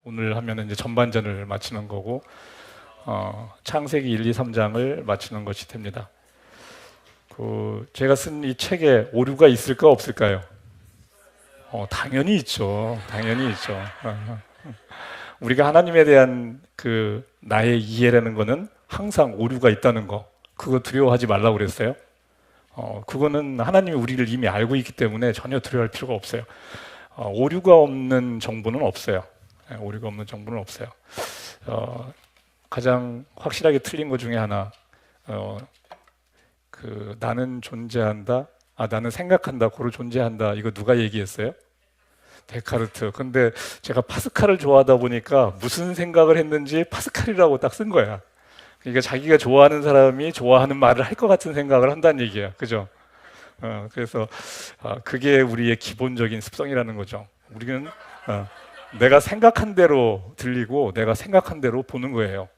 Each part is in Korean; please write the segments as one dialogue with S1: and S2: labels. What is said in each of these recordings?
S1: 오늘 하면은 이제 전반전을 마치는 거고, 창세기 1, 2, 3장을 마치는 것이 됩니다. 제가 쓴 이 책에 오류가 있을까 없을까요? 당연히 있죠. 당연히 있죠. 우리가 하나님에 대한 나의 이해라는 거는 항상 오류가 있다는 거, 그거 두려워하지 말라고 그랬어요. 그거는 하나님이 우리를 이미 알고 있기 때문에 전혀 두려워할 필요가 없어요. 오류가 없는 정보는 없어요. 오류가 없는 정보는 없어요. 가장 확실하게 틀린 것 중에 하나, 나는 존재한다, 나는 생각한다, 고로 존재한다. 이거 누가 얘기했어요? 데카르트. 근데 제가 파스칼을 좋아하다 보니까 무슨 생각을 했는지 파스칼이라고 딱 쓴 거야. 그러니까 자기가 좋아하는 사람이 좋아하는 말을 할 것 같은 생각을 한다는 얘기예요. 그죠? 그래서 그게 우리의 기본적인 습성이라는 거죠. 우리는 내가 생각한 대로 들리고 내가 생각한 대로 보는 거예요.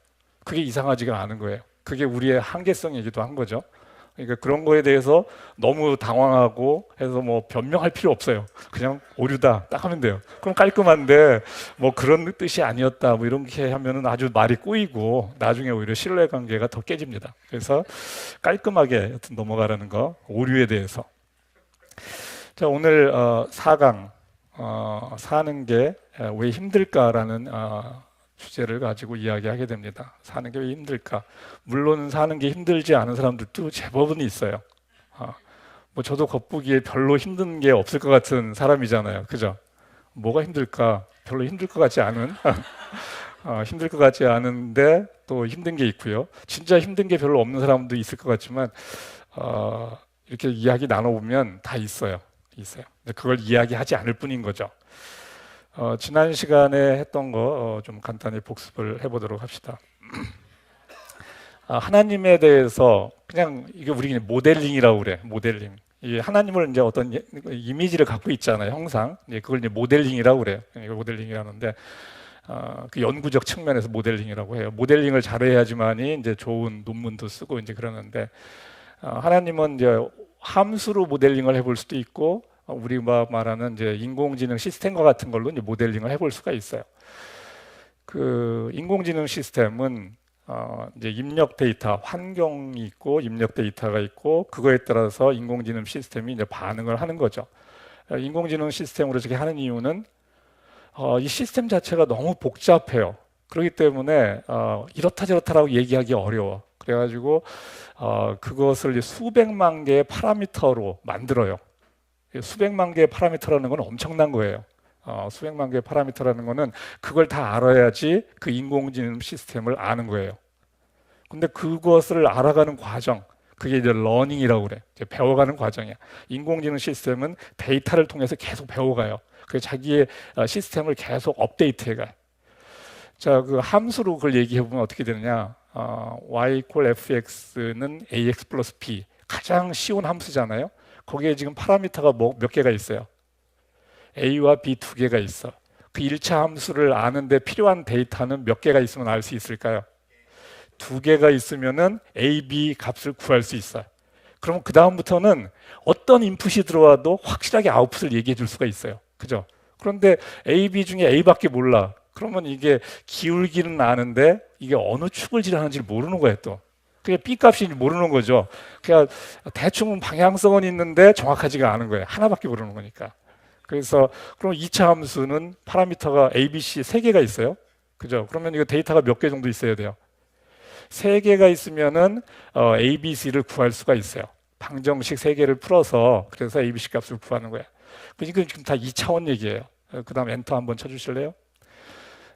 S1: 그게 이상하지가 않은 거예요. 그게 우리의 한계성이기도 한 거죠. 그러니까 그런 거에 대해서 너무 당황하고 해서 뭐 변명할 필요 없어요. 그냥 오류다 딱 하면 돼요. 그럼 깔끔한데 뭐 그런 뜻이 아니었다 뭐 이렇게 하면은 아주 말이 꼬이고 나중에 오히려 신뢰 관계가 더 깨집니다. 그래서 깔끔하게 여튼 넘어가라는 거, 오류에 대해서. 자, 오늘 4강 사는 게 왜 힘들까라는 주제를 가지고 이야기하게 됩니다. 사는 게 왜 힘들까? 물론 사는 게 힘들지 않은 사람들도 제법은 있어요. 뭐 저도 겉보기에 별로 힘든 게 없을 것 같은 사람이잖아요. 그죠? 뭐가 힘들까? 별로 힘들 것 같지 않은 힘들 것 같지 않은데 또 힘든 게 있고요. 진짜 힘든 게 별로 없는 사람도 있을 것 같지만 이렇게 이야기 나눠보면 다 있어요. 근데 그걸 이야기하지 않을 뿐인 거죠. 지난 시간에 했던 거 좀 간단히 복습을 해보도록 합시다. 하나님에 대해서 그냥 이게 우리 모델링이라고 그래. 모델링. 이 하나님을 이제 어떤 이미지를 갖고 있잖아요. 형상. 그걸 이제 모델링이라고 그래요. 이걸 모델링이라는데 그 연구적 측면에서 모델링이라고 해요. 모델링을 잘해야지만이 이제 좋은 논문도 쓰고 이제 그러는데 하나님은 이제 함수로 모델링을 해볼 수도 있고 우리가 말하는 이제 인공지능 시스템과 같은 걸로 이제 모델링을 해볼 수가 있어요. 그 인공지능 시스템은 이제 입력 데이터, 환경이 있고 입력 데이터가 있고 그거에 따라서 인공지능 시스템이 이제 반응을 하는 거죠. 인공지능 시스템으로 이렇게 하는 이유는 이 시스템 자체가 너무 복잡해요. 그렇기 때문에 이렇다 저렇다라고 얘기하기 어려워. 그래가지고 그것을 수백만 개의 파라미터로 만들어요. 수백만 개의 파라미터라는 건 엄청난 거예요. 수백만 개의 파라미터라는 거는 그걸 다 알아야지 그 인공지능 시스템을 아는 거예요. 근데 그것을 알아가는 과정, 그게 이제 러닝이라고 그래. 이제 배워가는 과정이야. 인공지능 시스템은 데이터를 통해서 계속 배워가요. 그래서 자기의 시스템을 계속 업데이트해가요. 자, 그 함수로 그걸 얘기해보면 어떻게 되느냐. y equal fx는 ax 플러스 b. 가장 쉬운 함수잖아요. 거기에 지금 파라미터가 몇 개가 있어요? A와 B 두 개가 있어. 그 1차 함수를 아는데 필요한 데이터는 몇 개가 있으면 알 수 있을까요? 두 개가 있으면은 A, B 값을 구할 수 있어요. 그럼 그 다음부터는 어떤 인풋이 들어와도 확실하게 아웃풋을 얘기해 줄 수가 있어요. 그죠? 그런데 A, B 중에 A밖에 몰라. 그러면 이게 기울기는 아는데 이게 어느 축을 지나는지 모르는 거예요, 또. 그게 B 값인지 모르는 거죠. 그냥 대충 방향성은 있는데 정확하지가 않은 거예요. 하나밖에 모르는 거니까. 그래서 그럼 2차 함수는 파라미터가 A, B, C 세 개가 있어요. 그죠? 그러면 이거 데이터가 몇 개 정도 있어야 돼요? 세 개가 있으면은 A, B, C를 구할 수가 있어요. 방정식 세 개를 풀어서 그래서 A, B, C 값을 구하는 거예요. 그러니까 지금 다 2차원 얘기예요. 그다음 엔터 한번 쳐주실래요?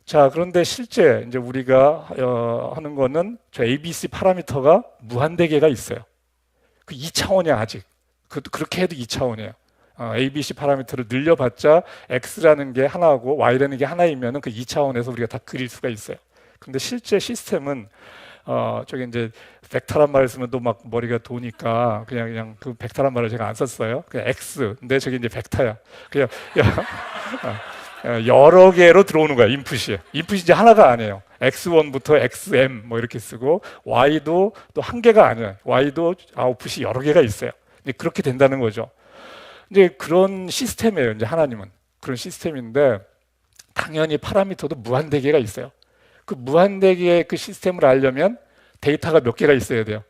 S1: 자, 그런데 실제 이제 우리가 하는 거는 저 ABC 파라미터가 무한대개가 있어요. 그 2차원이야 아직. 그렇게 해도 2차원이에요. ABC 파라미터를 늘려봤자 X라는 게 하나고 Y라는 게 하나이면은 그 2차원에서 우리가 다 그릴 수가 있어요. 근데 실제 시스템은 저기 이제 벡터란 말을 쓰면 또 막 머리가 도니까 그냥 그 벡터란 말을 제가 안 썼어요. 그냥 X. 근데 저기 이제 벡터야. 그냥 여러 개로 들어오는 거야. 인풋이 이제 하나가 아니에요. X1부터 XM 뭐 이렇게 쓰고 Y도 또 한 개가 아니에요. Y도 아웃풋이 여러 개가 있어요. 그렇게 된다는 거죠. 이제 그런 시스템이에요. 이제 하나님은 그런 시스템인데 당연히 파라미터도 무한대개가 있어요. 그 무한대개의 그 시스템을 알려면 데이터가 몇 개가 있어야 돼요?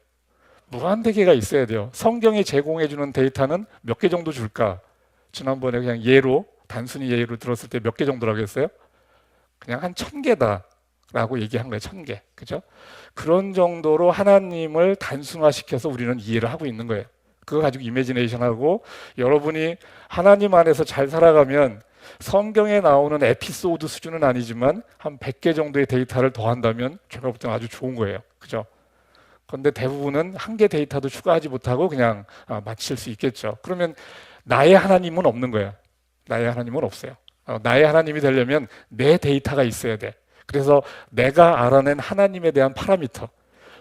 S1: 무한대개가 있어야 돼요. 성경이 제공해주는 데이터는 몇 개 정도 줄까? 지난번에 그냥 예로, 단순히 예로 들었을 때 몇 개 정도라고 했어요? 그냥 한 1000개다 라고 얘기한 거예요. 1000개. 그죠? 그런 정도로 하나님을 단순화시켜서 우리는 이해를 하고 있는 거예요. 그거 가지고 이미지네이션하고, 여러분이 하나님 안에서 잘 살아가면 성경에 나오는 에피소드 수준은 아니지만 한 100개 정도의 데이터를 더한다면 제가 볼 때는 아주 좋은 거예요. 그죠? 그런데 대부분은 한 개 데이터도 추가하지 못하고 그냥 마칠 수 있겠죠. 그러면 나의 하나님은 없는 거예요. 나의 하나님은 없어요. 나의 하나님이 되려면 내 데이터가 있어야 돼. 그래서 내가 알아낸 하나님에 대한 파라미터,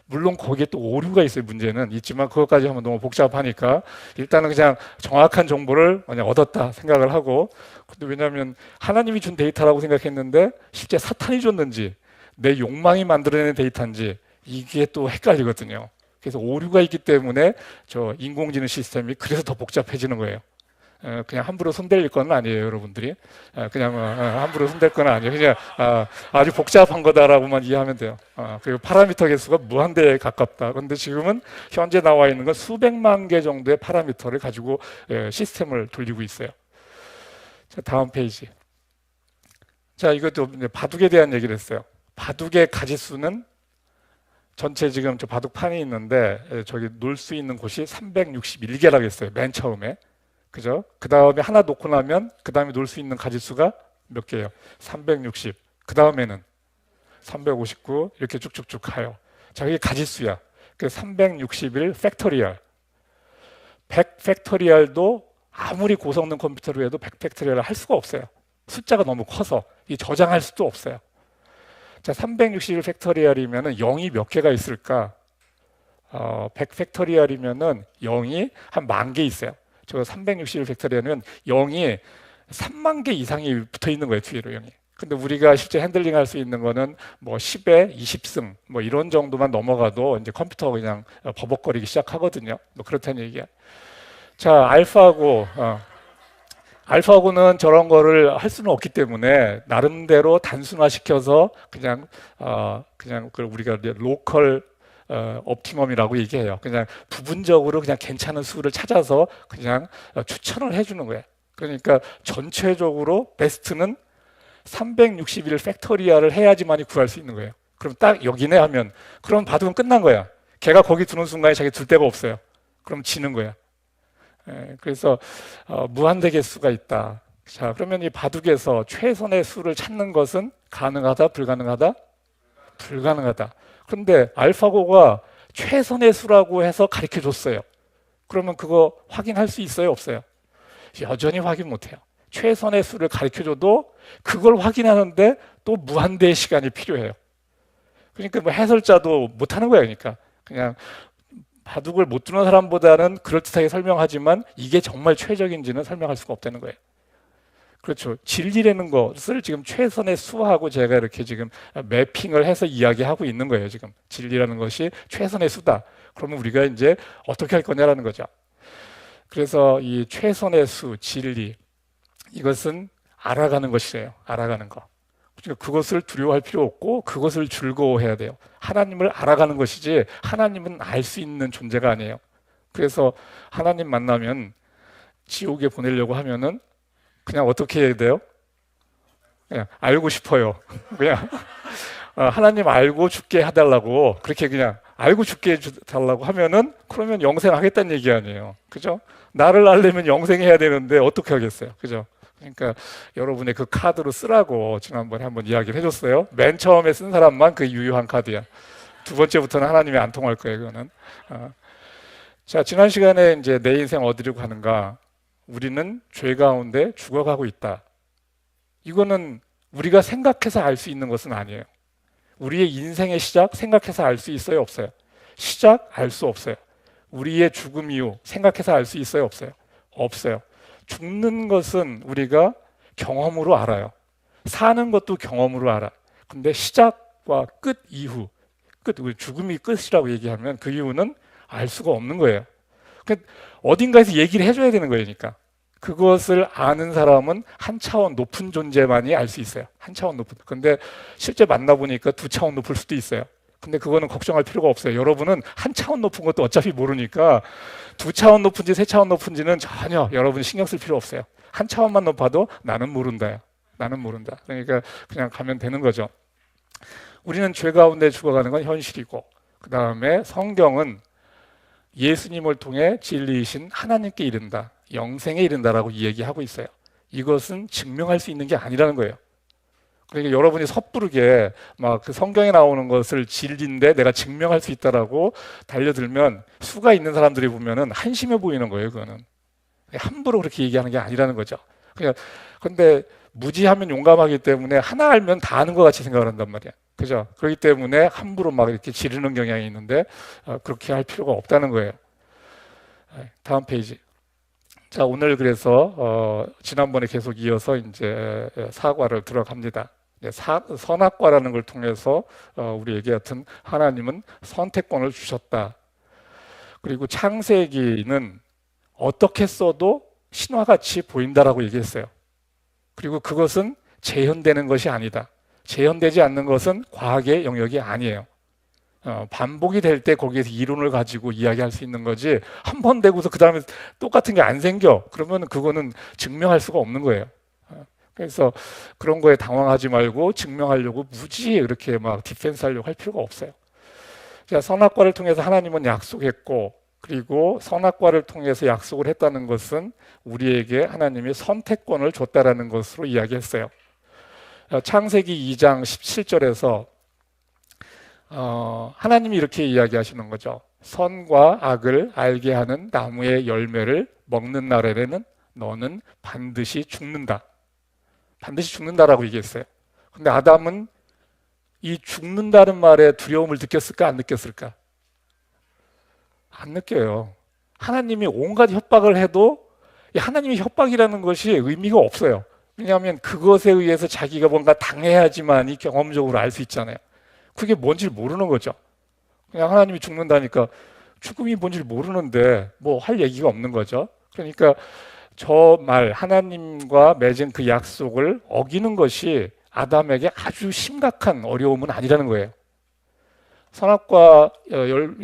S1: 물론 거기에 또 오류가 있어요. 문제는 있지만 그것까지 하면 너무 복잡하니까 일단은 그냥 정확한 정보를 그냥 얻었다 생각을 하고, 근데 왜냐하면 하나님이 준 데이터라고 생각했는데 실제 사탄이 줬는지 내 욕망이 만들어내는 데이터인지 이게 또 헷갈리거든요. 그래서 오류가 있기 때문에 저 인공지능 시스템이 그래서 더 복잡해지는 거예요. 그냥 함부로 손댈 건 아니에요, 여러분들이. 그냥 함부로 손댈 건 아니에요. 그냥 아주 복잡한 거다라고만 이해하면 돼요. 그리고 파라미터 개수가 무한대에 가깝다. 그런데 지금은 현재 나와 있는 건 수백만 개 정도의 파라미터를 가지고 시스템을 돌리고 있어요. 자, 다음 페이지. 자, 이것도 바둑에 대한 얘기를 했어요. 바둑의 가지수는 전체 지금 저 바둑판이 있는데 저기 놓을 수 있는 곳이 361개라고 했어요. 맨 처음에. 그죠? 그 다음에 하나 놓고 나면 그 다음에 놓을 수 있는 가지수가 몇 개예요? 360. 그 다음에는 359 이렇게 쭉쭉쭉 가요. 자, 이게 가지수야. 그 361 팩토리얼. 100 팩토리얼도 아무리 고성능 컴퓨터로 해도 100 팩토리얼을 할 수가 없어요. 숫자가 너무 커서 이 저장할 수도 없어요. 자, 361 팩토리얼이면은 0이 몇 개가 있을까? 100 팩토리얼이면은 0이 한 10,000개 있어요. 저 361 팩토리얼은 0이 30,000개 이상이 붙어 있는 거예요, 뒤로 0이. 근데 우리가 실제 핸들링 할 수 있는 거는 뭐 10에 20승 뭐 이런 정도만 넘어가도 이제 컴퓨터가 그냥 버벅거리기 시작하거든요. 뭐 그렇다는 얘기야. 자, 알파고는 저런 거를 할 수는 없기 때문에 나름대로 단순화시켜서 그냥 그걸 우리가 로컬 옵티멈이라고 얘기해요. 그냥 부분적으로 그냥 괜찮은 수를 찾아서 그냥 추천을 해주는 거예요. 그러니까 전체적으로 베스트는 361 팩토리얼을 해야지만이 구할 수 있는 거예요. 그럼 딱 여기네 하면 그럼 바둑은 끝난 거야. 걔가 거기 두는 순간에 자기 둘 데가 없어요. 그럼 지는 거야. 그래서 무한대 개수가 있다. 자, 그러면 이 바둑에서 최선의 수를 찾는 것은 가능하다, 불가능하다? 불가능하다. 그런데 알파고가 최선의 수라고 해서 가르쳐 줬어요. 그러면 그거 확인할 수 있어요, 없어요? 여전히 확인 못 해요. 최선의 수를 가르쳐 줘도 그걸 확인하는데 또 무한대의 시간이 필요해요. 그러니까 뭐 해설자도 못 하는 거예요. 그러니까 그냥 바둑을 못 두는 사람보다는 그럴듯하게 설명하지만 이게 정말 최적인지는 설명할 수가 없다는 거예요. 그렇죠. 진리라는 것을 지금 최선의 수하고 제가 이렇게 지금 매핑을 해서 이야기하고 있는 거예요. 지금 진리라는 것이 최선의 수다. 그러면 우리가 이제 어떻게 할 거냐라는 거죠. 그래서 이 최선의 수, 진리, 이것은 알아가는 것이에요. 알아가는 거. 그러니까 그것을 두려워할 필요 없고 그것을 즐거워해야 돼요. 하나님을 알아가는 것이지 하나님은 알 수 있는 존재가 아니에요. 그래서 하나님 만나면 지옥에 보내려고 하면은 그냥 어떻게 해야 돼요? 그냥 알고 싶어요. 그냥 하나님 알고 죽게 해달라고 그렇게 그냥 알고 죽게 해달라고 하면은 그러면 영생하겠다는 얘기 아니에요. 그죠? 나를 알려면 영생해야 되는데 어떻게 하겠어요? 그죠? 그러니까 여러분의 그 카드로 쓰라고 지난번에 한번 이야기를 해줬어요. 맨 처음에 쓴 사람만 그 유효한 카드야. 두 번째부터는 하나님이 안 통할 거예요. 그거는. 자, 지난 시간에 이제 내 인생 어디로 가는가? 우리는 죄 가운데 죽어가고 있다. 이거는 우리가 생각해서 알 수 있는 것은 아니에요. 우리의 인생의 시작 생각해서 알 수 있어요, 없어요? 시작 알 수 없어요. 우리의 죽음 이후 생각해서 알 수 있어요, 없어요? 없어요. 죽는 것은 우리가 경험으로 알아요. 사는 것도 경험으로 알아. 근데 시작과 끝 이후, 죽음이 끝이라고 얘기하면 그 이유는 알 수가 없는 거예요. 어딘가에서 얘기를 해줘야 되는 거니까. 그것을 아는 사람은 한 차원 높은 존재만이 알 수 있어요. 한 차원 높은. 근데 실제 만나보니까 두 차원 높을 수도 있어요. 근데 그거는 걱정할 필요가 없어요. 여러분은 한 차원 높은 것도 어차피 모르니까 두 차원 높은지 세 차원 높은지는 전혀 여러분이 신경 쓸 필요 없어요. 한 차원만 높아도 나는 모른다요. 나는 모른다. 그러니까 그냥 가면 되는 거죠. 우리는 죄 가운데 죽어가는 건 현실이고, 그 다음에 성경은 예수님을 통해 진리이신 하나님께 이른다, 영생에 이른다라고 얘기하고 있어요. 이것은 증명할 수 있는 게 아니라는 거예요. 그러니까 여러분이 섣부르게 막 그 성경에 나오는 것을 진리인데 내가 증명할 수 있다라고 달려들면 수가 있는 사람들이 보면은 한심해 보이는 거예요. 그거는 함부로 그렇게 얘기하는 게 아니라는 거죠. 근데 무지하면 용감하기 때문에 하나 알면 다 아는 것 같이 생각을 한단 말이야. 그죠? 그렇기 때문에 함부로 막 이렇게 지르는 경향이 있는데 그렇게 할 필요가 없다는 거예요. 다음 페이지. 자, 오늘 그래서 지난번에 계속 이어서 이제 사과를 들어갑니다. 선악과라는 걸 통해서 우리에게 하여튼 하나님은 선택권을 주셨다. 그리고 창세기는 어떻게 써도 신화같이 보인다라고 얘기했어요. 그리고 그것은 재현되는 것이 아니다. 재현되지 않는 것은 과학의 영역이 아니에요. 반복이 될 때 거기에서 이론을 가지고 이야기할 수 있는 거지, 한 번 되고서 그 다음에 똑같은 게 안 생겨. 그러면 그거는 증명할 수가 없는 거예요. 그래서 그런 거에 당황하지 말고 증명하려고 무지 이렇게 막 디펜스 하려고 할 필요가 없어요. 자, 선악과를 통해서 하나님은 약속했고, 그리고 선악과를 통해서 약속을 했다는 것은 우리에게 하나님이 선택권을 줬다라는 것으로 이야기했어요. 창세기 2장 17절에서 하나님이 이렇게 이야기하시는 거죠. 선과 악을 알게 하는 나무의 열매를 먹는 날에는 너는 반드시 죽는다. 반드시 죽는다라고 얘기했어요. 근데 아담은 이 죽는다는 말에 두려움을 느꼈을까 안 느꼈을까? 안 느껴요. 하나님이 온갖 협박을 해도 하나님의 협박이라는 것이 의미가 없어요. 왜냐하면 그것에 의해서 자기가 뭔가 당해야지만이 경험적으로 알 수 있잖아요. 그게 뭔지 모르는 거죠. 그냥 하나님이 죽는다니까 죽음이 뭔지 모르는데 뭐 할 얘기가 없는 거죠. 그러니까 저 말, 하나님과 맺은 그 약속을 어기는 것이 아담에게 아주 심각한 어려움은 아니라는 거예요. 선악과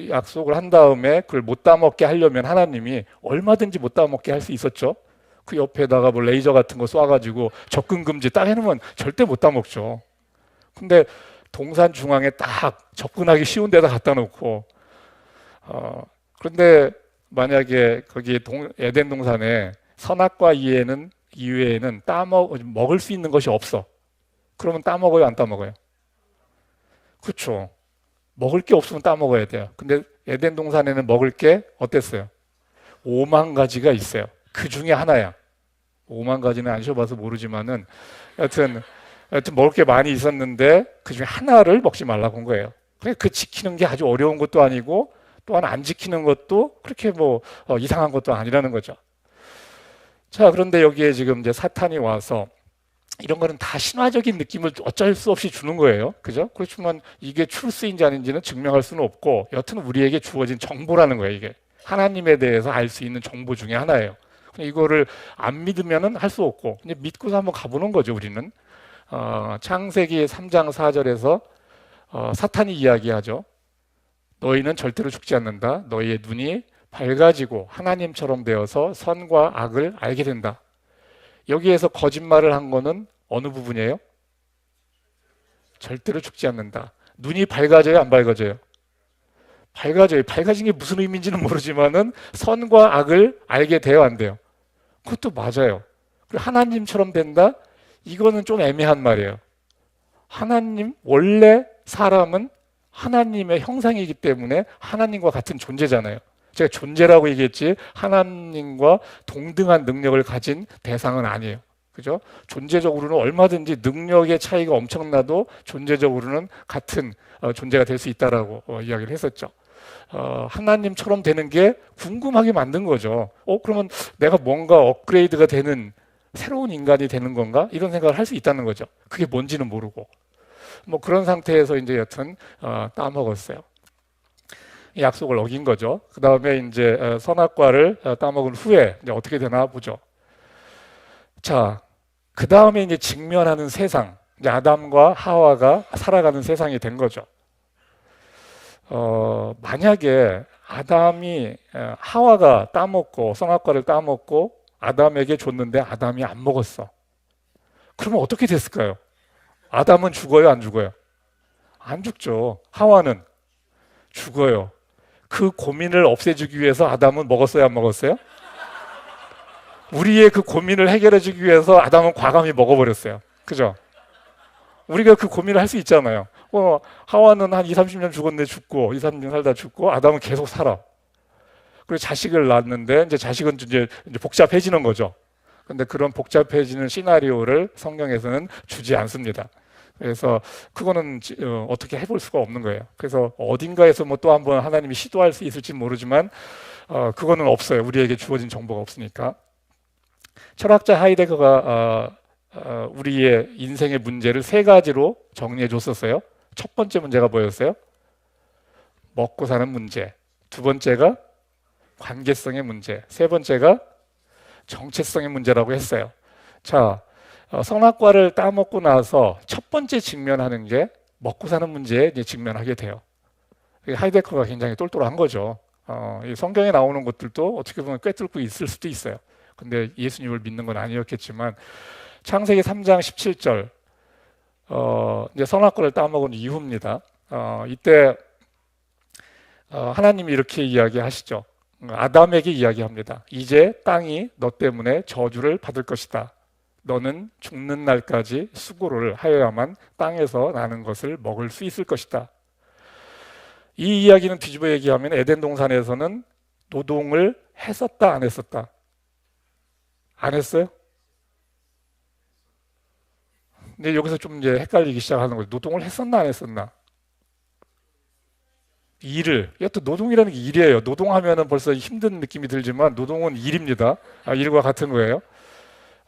S1: 약속을 한 다음에 그걸 못 따먹게 하려면 하나님이 얼마든지 못 따먹게 할 수 있었죠. 그 옆에다가 뭐 레이저 같은 거 쏴가지고 접근 금지 딱 해놓으면 절대 못 따먹죠. 근데 동산 중앙에 딱 접근하기 쉬운 데다 갖다 놓고, 그런데 만약에 거기 에덴 동산에 선악과 이외에는 먹을 수 있는 것이 없어. 그러면 따먹어요, 안 따먹어요? 그렇죠. 먹을 게 없으면 따먹어야 돼요. 근데 에덴 동산에는 먹을 게 어땠어요? 5만 가지가 있어요. 그 중에 하나야. 5만 가지는 안 쉬어봐서 모르지만은 여하튼 먹을 게 많이 있었는데 그 중에 하나를 먹지 말라고 한 거예요. 그 지키는 게 아주 어려운 것도 아니고 또한 안 지키는 것도 그렇게 뭐 이상한 것도 아니라는 거죠. 자, 그런데 여기에 지금 이제 사탄이 와서 이런 거는 다 신화적인 느낌을 어쩔 수 없이 주는 거예요. 그죠? 그렇지만 이게 출세인지 아닌지는 증명할 수는 없고, 여튼 우리에게 주어진 정보라는 거예요. 이게 하나님에 대해서 알 수 있는 정보 중에 하나예요. 이거를 안 믿으면은 할 수 없고, 그냥 믿고서 한번 가보는 거죠. 우리는 창세기 3장 4절에서 사탄이 이야기하죠. 너희는 절대로 죽지 않는다. 너희의 눈이 밝아지고 하나님처럼 되어서 선과 악을 알게 된다. 여기에서 거짓말을 한 거는 어느 부분이에요? 절대로 죽지 않는다. 눈이 밝아져요, 안 밝아져요? 밝아져요. 밝아진 게 무슨 의미인지는 모르지만은 선과 악을 알게 돼요, 안 돼요? 그것도 맞아요. 그리고 하나님처럼 된다? 이거는 좀 애매한 말이에요. 하나님, 원래 사람은 하나님의 형상이기 때문에 하나님과 같은 존재잖아요. 제가 존재라고 얘기했지 하나님과 동등한 능력을 가진 대상은 아니에요. 그죠? 존재적으로는 얼마든지 능력의 차이가 엄청나도 존재적으로는 같은 존재가 될 수 있다라고 이야기를 했었죠. 하나님처럼 되는 게 궁금하게 만든 거죠. 그러면 내가 뭔가 업그레이드가 되는 새로운 인간이 되는 건가? 이런 생각을 할 수 있다는 거죠. 그게 뭔지는 모르고. 뭐 그런 상태에서 이제 여튼 따먹었어요. 약속을 어긴 거죠. 그 다음에 이제 선악과를 따먹은 후에 이제 어떻게 되나 보죠. 자, 그 다음에 이제 직면하는 세상, 이제 아담과 하와가 살아가는 세상이 된 거죠. 만약에 아담이 하와가 따먹고 선악과를 따먹고 아담에게 줬는데 아담이 안 먹었어. 그러면 어떻게 됐을까요? 아담은 죽어요, 안 죽어요? 안 죽죠. 하와는 죽어요. 그 고민을 없애주기 위해서 아담은 먹었어요, 안 먹었어요? 우리의 그 고민을 해결해주기 위해서 아담은 과감히 먹어버렸어요. 그죠? 우리가 그 고민을 할 수 있잖아요. 하와는 한 2, 30년 죽었는데 죽고 2, 30년 살다 죽고 아담은 계속 살아. 그리고 자식을 낳았는데 이제 자식은 이제 복잡해지는 거죠. 근데 그런 복잡해지는 시나리오를 성경에서는 주지 않습니다. 그래서 그거는 어떻게 해볼 수가 없는 거예요. 그래서 어딘가에서 뭐 또 한번 하나님이 시도할 수 있을지 모르지만 그거는 없어요. 우리에게 주어진 정보가 없으니까. 철학자 하이데거가 우리의 인생의 문제를 세 가지로 정리해 줬었어요. 첫 번째 문제가 뭐였어요? 먹고 사는 문제. 두 번째가 관계성의 문제. 세 번째가 정체성의 문제라고 했어요. 자, 선악과를 따먹고 나서 첫 번째 직면하는 게 먹고 사는 문제에 이제 직면하게 돼요. 하이데거가 굉장히 똘똘한 거죠. 이 성경에 나오는 것들도 어떻게 보면 꿰뚫고 있을 수도 있어요. 근데 예수님을 믿는 건 아니었겠지만 창세기 3장 17절 이제 선악과를 따먹은 이후입니다. 이때 하나님이 이렇게 이야기하시죠. 아담에게 이야기합니다. 이제 땅이 너 때문에 저주를 받을 것이다. 너는 죽는 날까지 수고를 하여야만 땅에서 나는 것을 먹을 수 있을 것이다. 이 이야기는 뒤집어 얘기하면 에덴 동산에서는 노동을 했었다, 안 했었다? 안 했어요? 근데 여기서 좀 이제 헷갈리기 시작하는 거죠. 노동을 했었나, 안 했었나? 일을. 여튼 노동이라는 게 일이에요. 노동하면은 벌써 힘든 느낌이 들지만 노동은 일입니다. 일과 같은 거예요.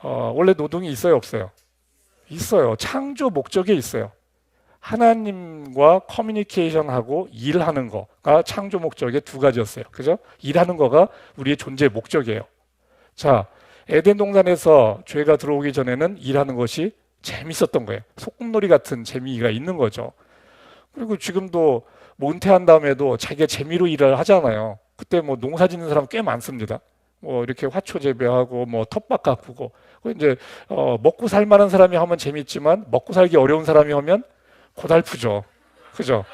S1: 원래 노동이 있어요, 없어요? 있어요. 창조 목적에 있어요. 하나님과 커뮤니케이션하고 일하는 거가 창조 목적의 두 가지였어요. 그죠? 일하는 거가 우리의 존재의 목적이에요. 자, 에덴 동산에서 죄가 들어오기 전에는 일하는 것이 재밌었던 거예요. 소꿉놀이 같은 재미가 있는 거죠. 그리고 지금도 뭐 은퇴한 다음에도 자기가 재미로 일을 하잖아요. 그때 뭐 농사 짓는 사람 꽤 많습니다. 뭐 이렇게 화초 재배하고 뭐 텃밭 가꾸고. 이제 먹고 살 만한 사람이 하면 재밌지만 먹고 살기 어려운 사람이 하면 고달프죠. 그죠?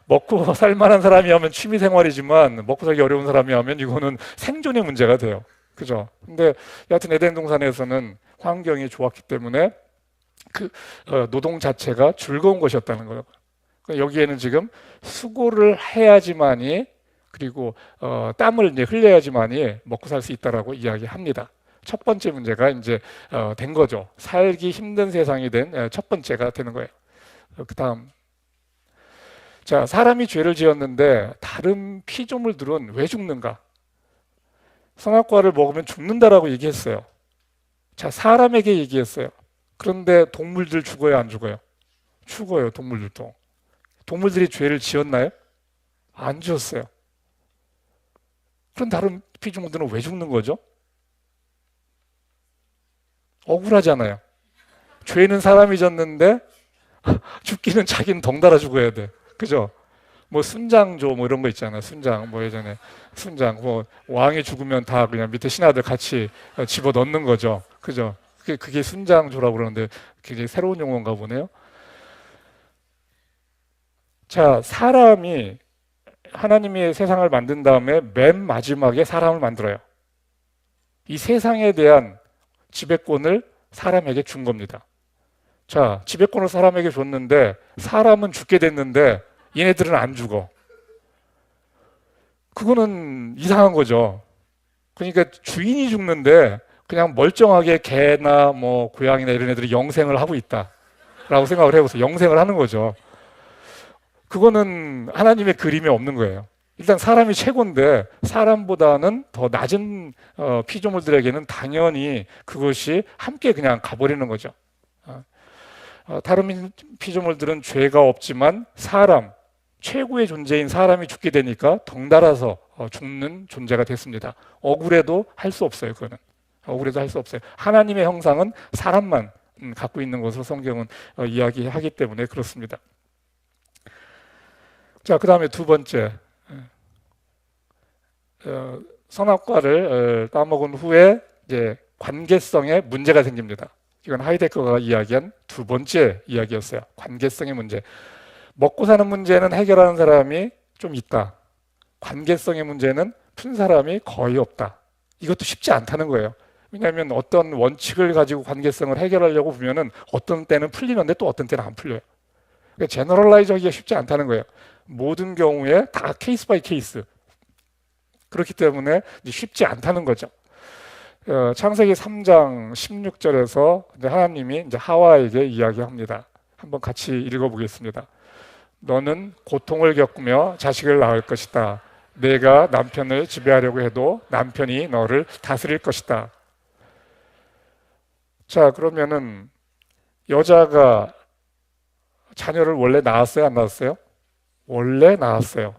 S1: 먹고 살 만한 사람이 하면 취미 생활이지만 먹고 살기 어려운 사람이 하면 이거는 생존의 문제가 돼요. 그죠? 근데 여하튼 에덴 동산에서는 환경이 좋았기 때문에 그 노동 자체가 즐거운 것이었다는 거예요. 여기에는 지금 수고를 해야지만이 그리고 땀을 이제 흘려야지만이 먹고 살 수 있다라고 이야기합니다. 첫 번째 문제가 이제 된 거죠. 살기 힘든 세상이 된 첫 번째가 되는 거예요. 그다음, 자, 사람이 죄를 지었는데 다른 피조물들은 왜 죽는가? 선악과를 먹으면 죽는다라고 얘기했어요. 자, 사람에게 얘기했어요. 그런데 동물들 죽어요, 안 죽어요? 죽어요, 동물들도. 동물들이 죄를 지었나요? 안 지었어요. 그럼 다른 피조물들은 왜 죽는 거죠? 억울하잖아요. 죄는 사람이 졌는데 죽기는 자기는 덩달아 죽어야 돼. 그죠? 뭐 순장조 뭐 이런 거 있잖아요. 순장 뭐 예전에 순장 뭐 왕이 죽으면 다 그냥 밑에 신하들 같이 집어 넣는 거죠. 그죠? 그게 순장조라고 그러는데 굉장히 새로운 용어인가 보네요. 자, 사람이 하나님이 세상을 만든 다음에 맨 마지막에 사람을 만들어요. 이 세상에 대한 지배권을 사람에게 준 겁니다. 자, 지배권을 사람에게 줬는데 사람은 죽게 됐는데 얘네들은 안 죽어. 그거는 이상한 거죠. 그러니까 주인이 죽는데 그냥 멀쩡하게 개나 뭐 고양이나 이런 애들이 영생을 하고 있다라고 생각을 해보세요. 영생을 하는 거죠. 그거는 하나님의 그림에 없는 거예요. 일단 사람이 최고인데 사람보다는 더 낮은 피조물들에게는 당연히 그것이 함께 그냥 가버리는 거죠. 다른 피조물들은 죄가 없지만 사람, 최고의 존재인 사람이 죽게 되니까 덩달아서 죽는 존재가 됐습니다. 억울해도 할 수 없어요, 그거는. 억울해서 할 수 없어요. 하나님의 형상은 사람만 갖고 있는 것으로 성경은 이야기하기 때문에 그렇습니다. 자, 그 다음에 두 번째, 선악과를 따먹은 후에 이제 관계성에 문제가 생깁니다. 이건 하이데거가 이야기한 두 번째 이야기였어요. 관계성의 문제. 먹고 사는 문제는 해결하는 사람이 좀 있다. 관계성의 문제는 푼 사람이 거의 없다. 이것도 쉽지 않다는 거예요. 왜냐하면 어떤 원칙을 가지고 관계성을 해결하려고 보면은 어떤 때는 풀리는데 또 어떤 때는 안 풀려요. 그러니까 제너럴라이즈 하기가 쉽지 않다는 거예요. 모든 경우에 다 케이스 바이 케이스. 그렇기 때문에 쉽지 않다는 거죠. 창세기 3장 16절에서 하나님이 이제 하와에게 이야기합니다. 한번 같이 읽어보겠습니다. 너는 고통을 겪으며 자식을 낳을 것이다. 내가 남편을 지배하려고 해도 남편이 너를 다스릴 것이다. 자, 그러면은 여자가 자녀를 원래 낳았어요? 안 낳았어요? 원래 낳았어요.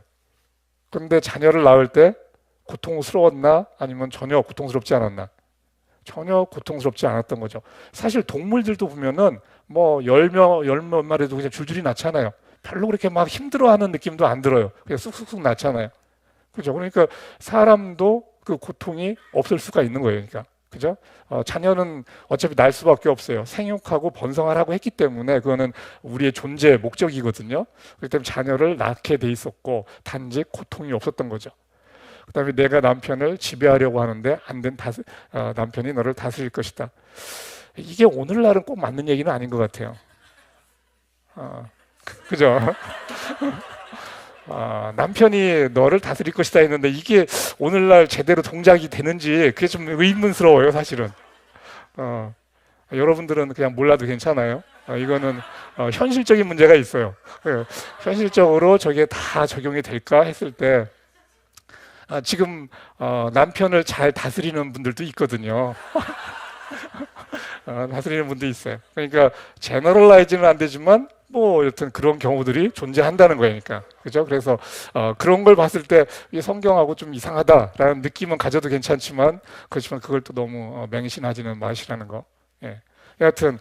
S1: 그런데 자녀를 낳을 때 고통스러웠나? 아니면 전혀 고통스럽지 않았나? 전혀 고통스럽지 않았던 거죠. 사실 동물들도 보면은 뭐 열 몇 마리도 그냥 줄줄이 낳잖아요. 별로 그렇게 막 힘들어하는 느낌도 안 들어요. 그냥 쑥쑥쑥 낳잖아요. 그죠? 그러니까 사람도 그 고통이 없을 수가 있는 거예요. 그러니까. 그죠? 자녀는 어차피 날 수밖에 없어요. 생육하고 번성하라고 했기 때문에 그거는 우리의 존재의 목적이거든요. 그렇기 때문에 자녀를 낳게 돼 있었고 단지 고통이 없었던 거죠. 그 다음에 내가 남편을 지배하려고 하는데 안 된 남편이 너를 다스릴 것이다. 이게 오늘날은 꼭 맞는 얘기는 아닌 것 같아요. 그죠? 남편이 너를 다스릴 것이다 했는데 이게 오늘날 제대로 동작이 되는지 그게 좀 의문스러워요, 사실은. 여러분들은 그냥 몰라도 괜찮아요. 이거는 현실적인 문제가 있어요. 현실적으로 저게 다 적용이 될까 했을 때 지금 남편을 잘 다스리는 분들도 있거든요. 다스리는 분도 있어요. 그러니까 제너럴라이즈는 안 되지만 뭐 여튼 그런 경우들이 존재한다는 거니까. 그죠? 그래서 그런 걸 봤을 때 이 성경하고 좀 이상하다라는 느낌은 가져도 괜찮지만 그렇지만 그걸 또 너무 맹신하지는 마시라는 거. 예. 여하튼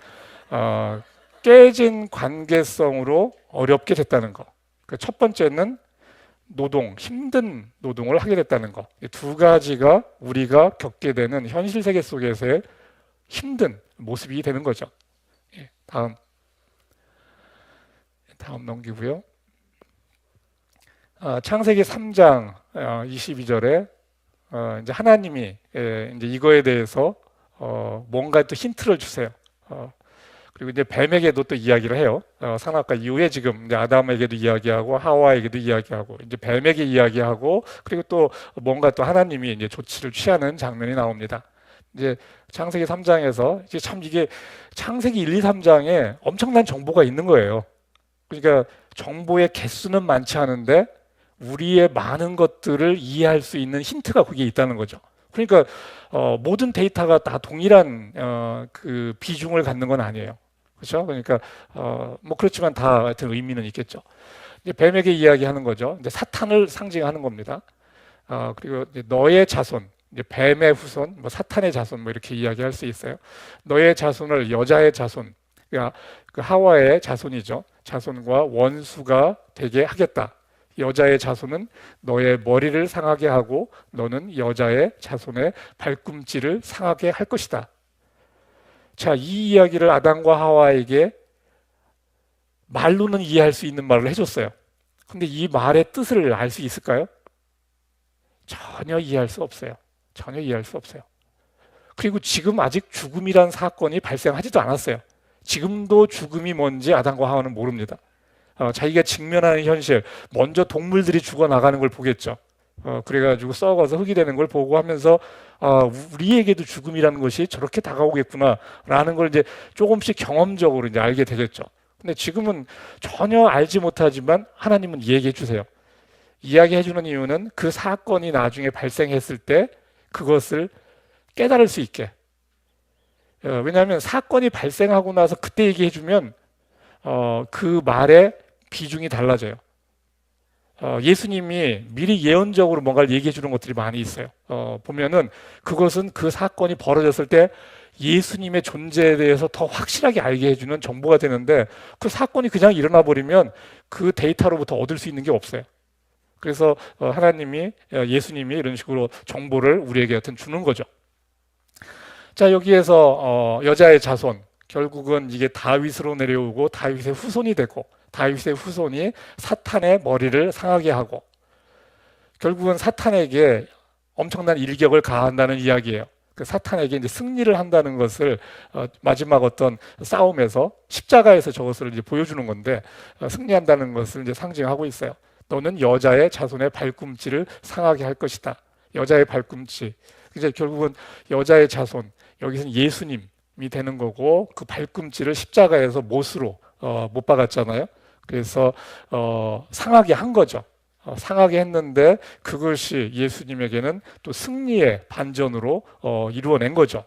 S1: 깨진 관계성으로 어렵게 됐다는 거. 첫 번째는 힘든 노동을 하게 됐다는 거. 이 두 가지가 우리가 겪게 되는 현실 세계 속에서의 힘든 모습이 되는 거죠. 예, 다음 넘기고요. 창세기 3장 22절에 이제 하나님이 이제 이거에 대해서 뭔가 또 힌트를 주세요. 그리고 이제 뱀에게도 또 이야기를 해요. 선악과 이후에 지금 이제 아담에게도 이야기하고 하와에게도 이야기하고 이제 뱀에게 이야기하고 그리고 또 뭔가 또 하나님이 이제 조치를 취하는 장면이 나옵니다. 이제 창세기 3장에서 이제 참 이게 창세기 1, 2, 3장에 엄청난 정보가 있는 거예요. 그러니까 정보의 개수는 많지 않은데 우리의 많은 것들을 이해할 수 있는 힌트가 거기에 있다는 거죠. 그러니까 모든 데이터가 다 동일한 그 비중을 갖는 건 아니에요. 그렇죠? 그러니까 뭐 그렇지만 다 하여튼 의미는 있겠죠. 이제 뱀에게 이야기하는 거죠. 이제 사탄을 상징하는 겁니다. 그리고 이제 너의 자손, 이제 뱀의 후손, 뭐 사탄의 자손, 뭐 이렇게 이야기할 수 있어요. 너의 자손을 여자의 자손, 그러니까 그 하와의 자손이죠. 자손과 원수가 되게 하겠다. 여자의 자손은 너의 머리를 상하게 하고 너는 여자의 자손의 발꿈치를 상하게 할 것이다. 자, 이 이야기를 아담과 하와에게 말로는 이해할 수 있는 말을 해줬어요. 근데 이 말의 뜻을 알 수 있을까요? 전혀 이해할 수 없어요. 전혀 이해할 수 없어요. 그리고 지금 아직 죽음이란 사건이 발생하지도 않았어요. 지금도 죽음이 뭔지 아담과 하와는 모릅니다. 자기가 직면하는 현실, 먼저 동물들이 죽어나가는 걸 보겠죠. 그래가지고 썩어서 흙이 되는 걸 보고 하면서 우리에게도 죽음이라는 것이 저렇게 다가오겠구나라는 걸 이제 조금씩 경험적으로 이제 알게 되겠죠. 근데 지금은 전혀 알지 못하지만 하나님은 얘기해 주세요. 이야기해 주는 이유는 그 사건이 나중에 발생했을 때 그것을 깨달을 수 있게. 왜냐하면 사건이 발생하고 나서 그때 얘기해 주면 그 말의 비중이 달라져요. 예수님이 미리 예언적으로 뭔가를 얘기해 주는 것들이 많이 있어요. 보면은 그것은 그 사건이 벌어졌을 때 예수님의 존재에 대해서 더 확실하게 알게 해주는 정보가 되는데 그 사건이 그냥 일어나 버리면 그 데이터로부터 얻을 수 있는 게 없어요. 그래서 하나님이 예수님이 이런 식으로 정보를 우리에게 하여튼 주는 거죠. 자, 여기에서 여자의 자손, 결국은 이게 다윗으로 내려오고 다윗의 후손이 되고 다윗의 후손이 사탄의 머리를 상하게 하고 결국은 사탄에게 엄청난 일격을 가한다는 이야기예요. 그 사탄에게 이제 승리를 한다는 것을 마지막 어떤 싸움에서 십자가에서 저것을 이제 보여주는 건데 승리한다는 것을 이제 상징하고 있어요. 너는 여자의 자손의 발꿈치를 상하게 할 것이다. 여자의 발꿈치. 이제 결국은 여자의 자손, 여기서는 예수님이 되는 거고 그 발꿈치를 십자가에서 못으로 못 박았잖아요. 그래서 상하게 한 거죠. 상하게 했는데 그것이 예수님에게는 또 승리의 반전으로 이루어낸 거죠.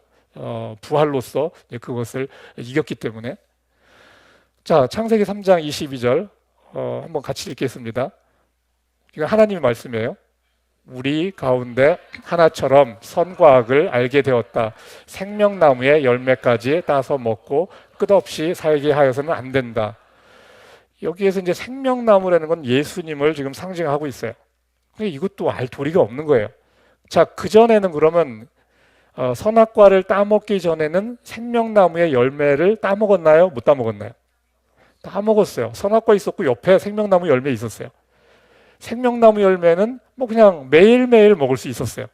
S1: 부활로서 그것을 이겼기 때문에. 자, 창세기 3장 22절 한번 같이 읽겠습니다. 이건 하나님의 말씀이에요. 우리 가운데 하나처럼 선과 악을 알게 되었다. 생명나무의 열매까지 따서 먹고 끝없이 살게 하여서는 안 된다. 여기에서 이제 생명나무라는 건 예수님을 지금 상징하고 있어요. 근데 이것도 알 도리가 없는 거예요. 자, 그전에는 그러면 선악과를 따먹기 전에는 생명나무의 열매를 따먹었나요? 못 따먹었나요? 따먹었어요. 선악과 있었고 옆에 생명나무 열매 있었어요. 생명나무 열매는 뭐 그냥 매일매일 먹을 수 있었어요.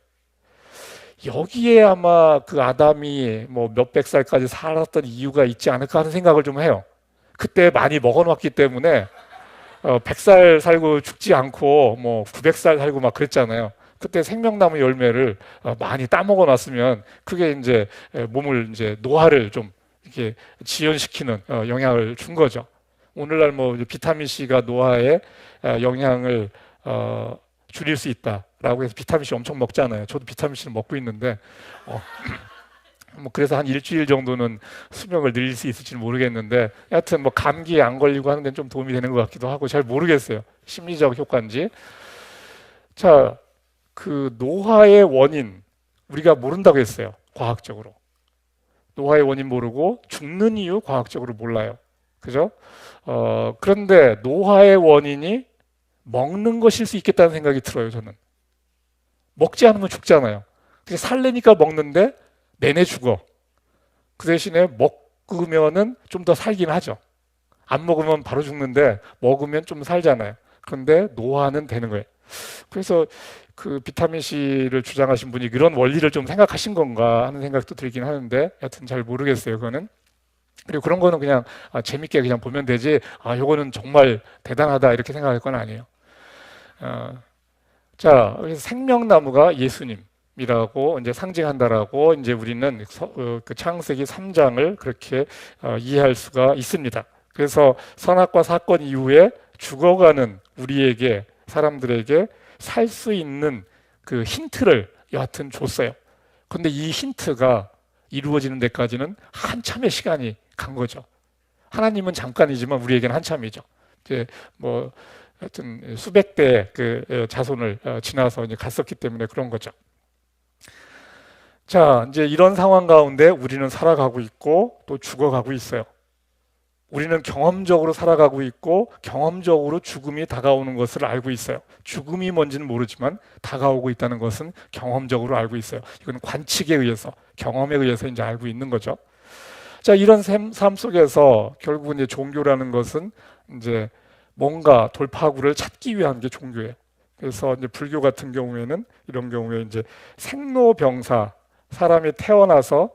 S1: 여기에 아마 그 아담이 뭐 몇백 살까지 살았던 이유가 있지 않을까 하는 생각을 좀 해요. 그때 많이 먹어놨기 때문에 100살 살고 죽지 않고 뭐 900살 살고 막 그랬잖아요. 그때 생명나무 열매를 많이 따먹어놨으면 그게 이제 몸을 이제 노화를 좀 이렇게 지연시키는 영향을 준 거죠. 오늘날 뭐 비타민 C가 노화에 영향을 줄일 수 있다라고 해서 비타민 C 엄청 먹잖아요. 저도 비타민 C를 먹고 있는데 뭐 그래서 한 일주일 정도는 수명을 늘릴 수 있을지는 모르겠는데 하여튼 뭐 감기에 안 걸리고 하는 데는 좀 도움이 되는 것 같기도 하고 잘 모르겠어요. 심리적 효과인지. 자, 그 노화의 원인 우리가 모른다고 했어요. 과학적으로. 노화의 원인 모르고 죽는 이유 과학적으로 몰라요. 그죠? 그런데 노화의 원인이 먹는 것일 수 있겠다는 생각이 들어요. 저는. 먹지 않으면 죽잖아요. 그래서 살래니까 먹는데 내내 죽어. 그 대신에 먹으면은 좀 더 살긴 하죠. 안 먹으면 바로 죽는데 먹으면 좀 살잖아요. 그런데 노화는 되는 거예요. 그래서 그 비타민 C를 주장하신 분이 그런 원리를 좀 생각하신 건가 하는 생각도 들긴 하는데 여튼 잘 모르겠어요. 그거는. 그리고 그런 거는 그냥 재밌게 그냥 보면 되지 요거는 정말 대단하다 이렇게 생각할 건 아니에요. 자, 그래서 생명나무가 예수님이라고 이제 상징한다라고 이제 우리는 그 창세기 3장을 그렇게 이해할 수가 있습니다. 그래서 선악과 사건 이후에 죽어가는 우리에게 사람들에게 살 수 있는 그 힌트를 여하튼 줬어요. 그런데 이 힌트가 이루어지는 데까지는 한참의 시간이 간 거죠. 하나님은 잠깐이지만 우리에게는 한참이죠. 이제 뭐 하여튼 수백 대의 그 자손을 지나서 이제 갔었기 때문에 그런 거죠. 자, 이제 이런 상황 가운데 우리는 살아가고 있고 또 죽어가고 있어요. 우리는 경험적으로 살아가고 있고 경험적으로 죽음이 다가오는 것을 알고 있어요. 죽음이 뭔지는 모르지만 다가오고 있다는 것은 경험적으로 알고 있어요. 이건 관측에 의해서, 경험에 의해서 이제 알고 있는 거죠. 자, 이런 삶 속에서 결국은 이제 종교라는 것은 이제 뭔가 돌파구를 찾기 위한 게 종교예요. 그래서 이제 불교 같은 경우에는 이런 경우에 이제 생로병사, 사람이 태어나서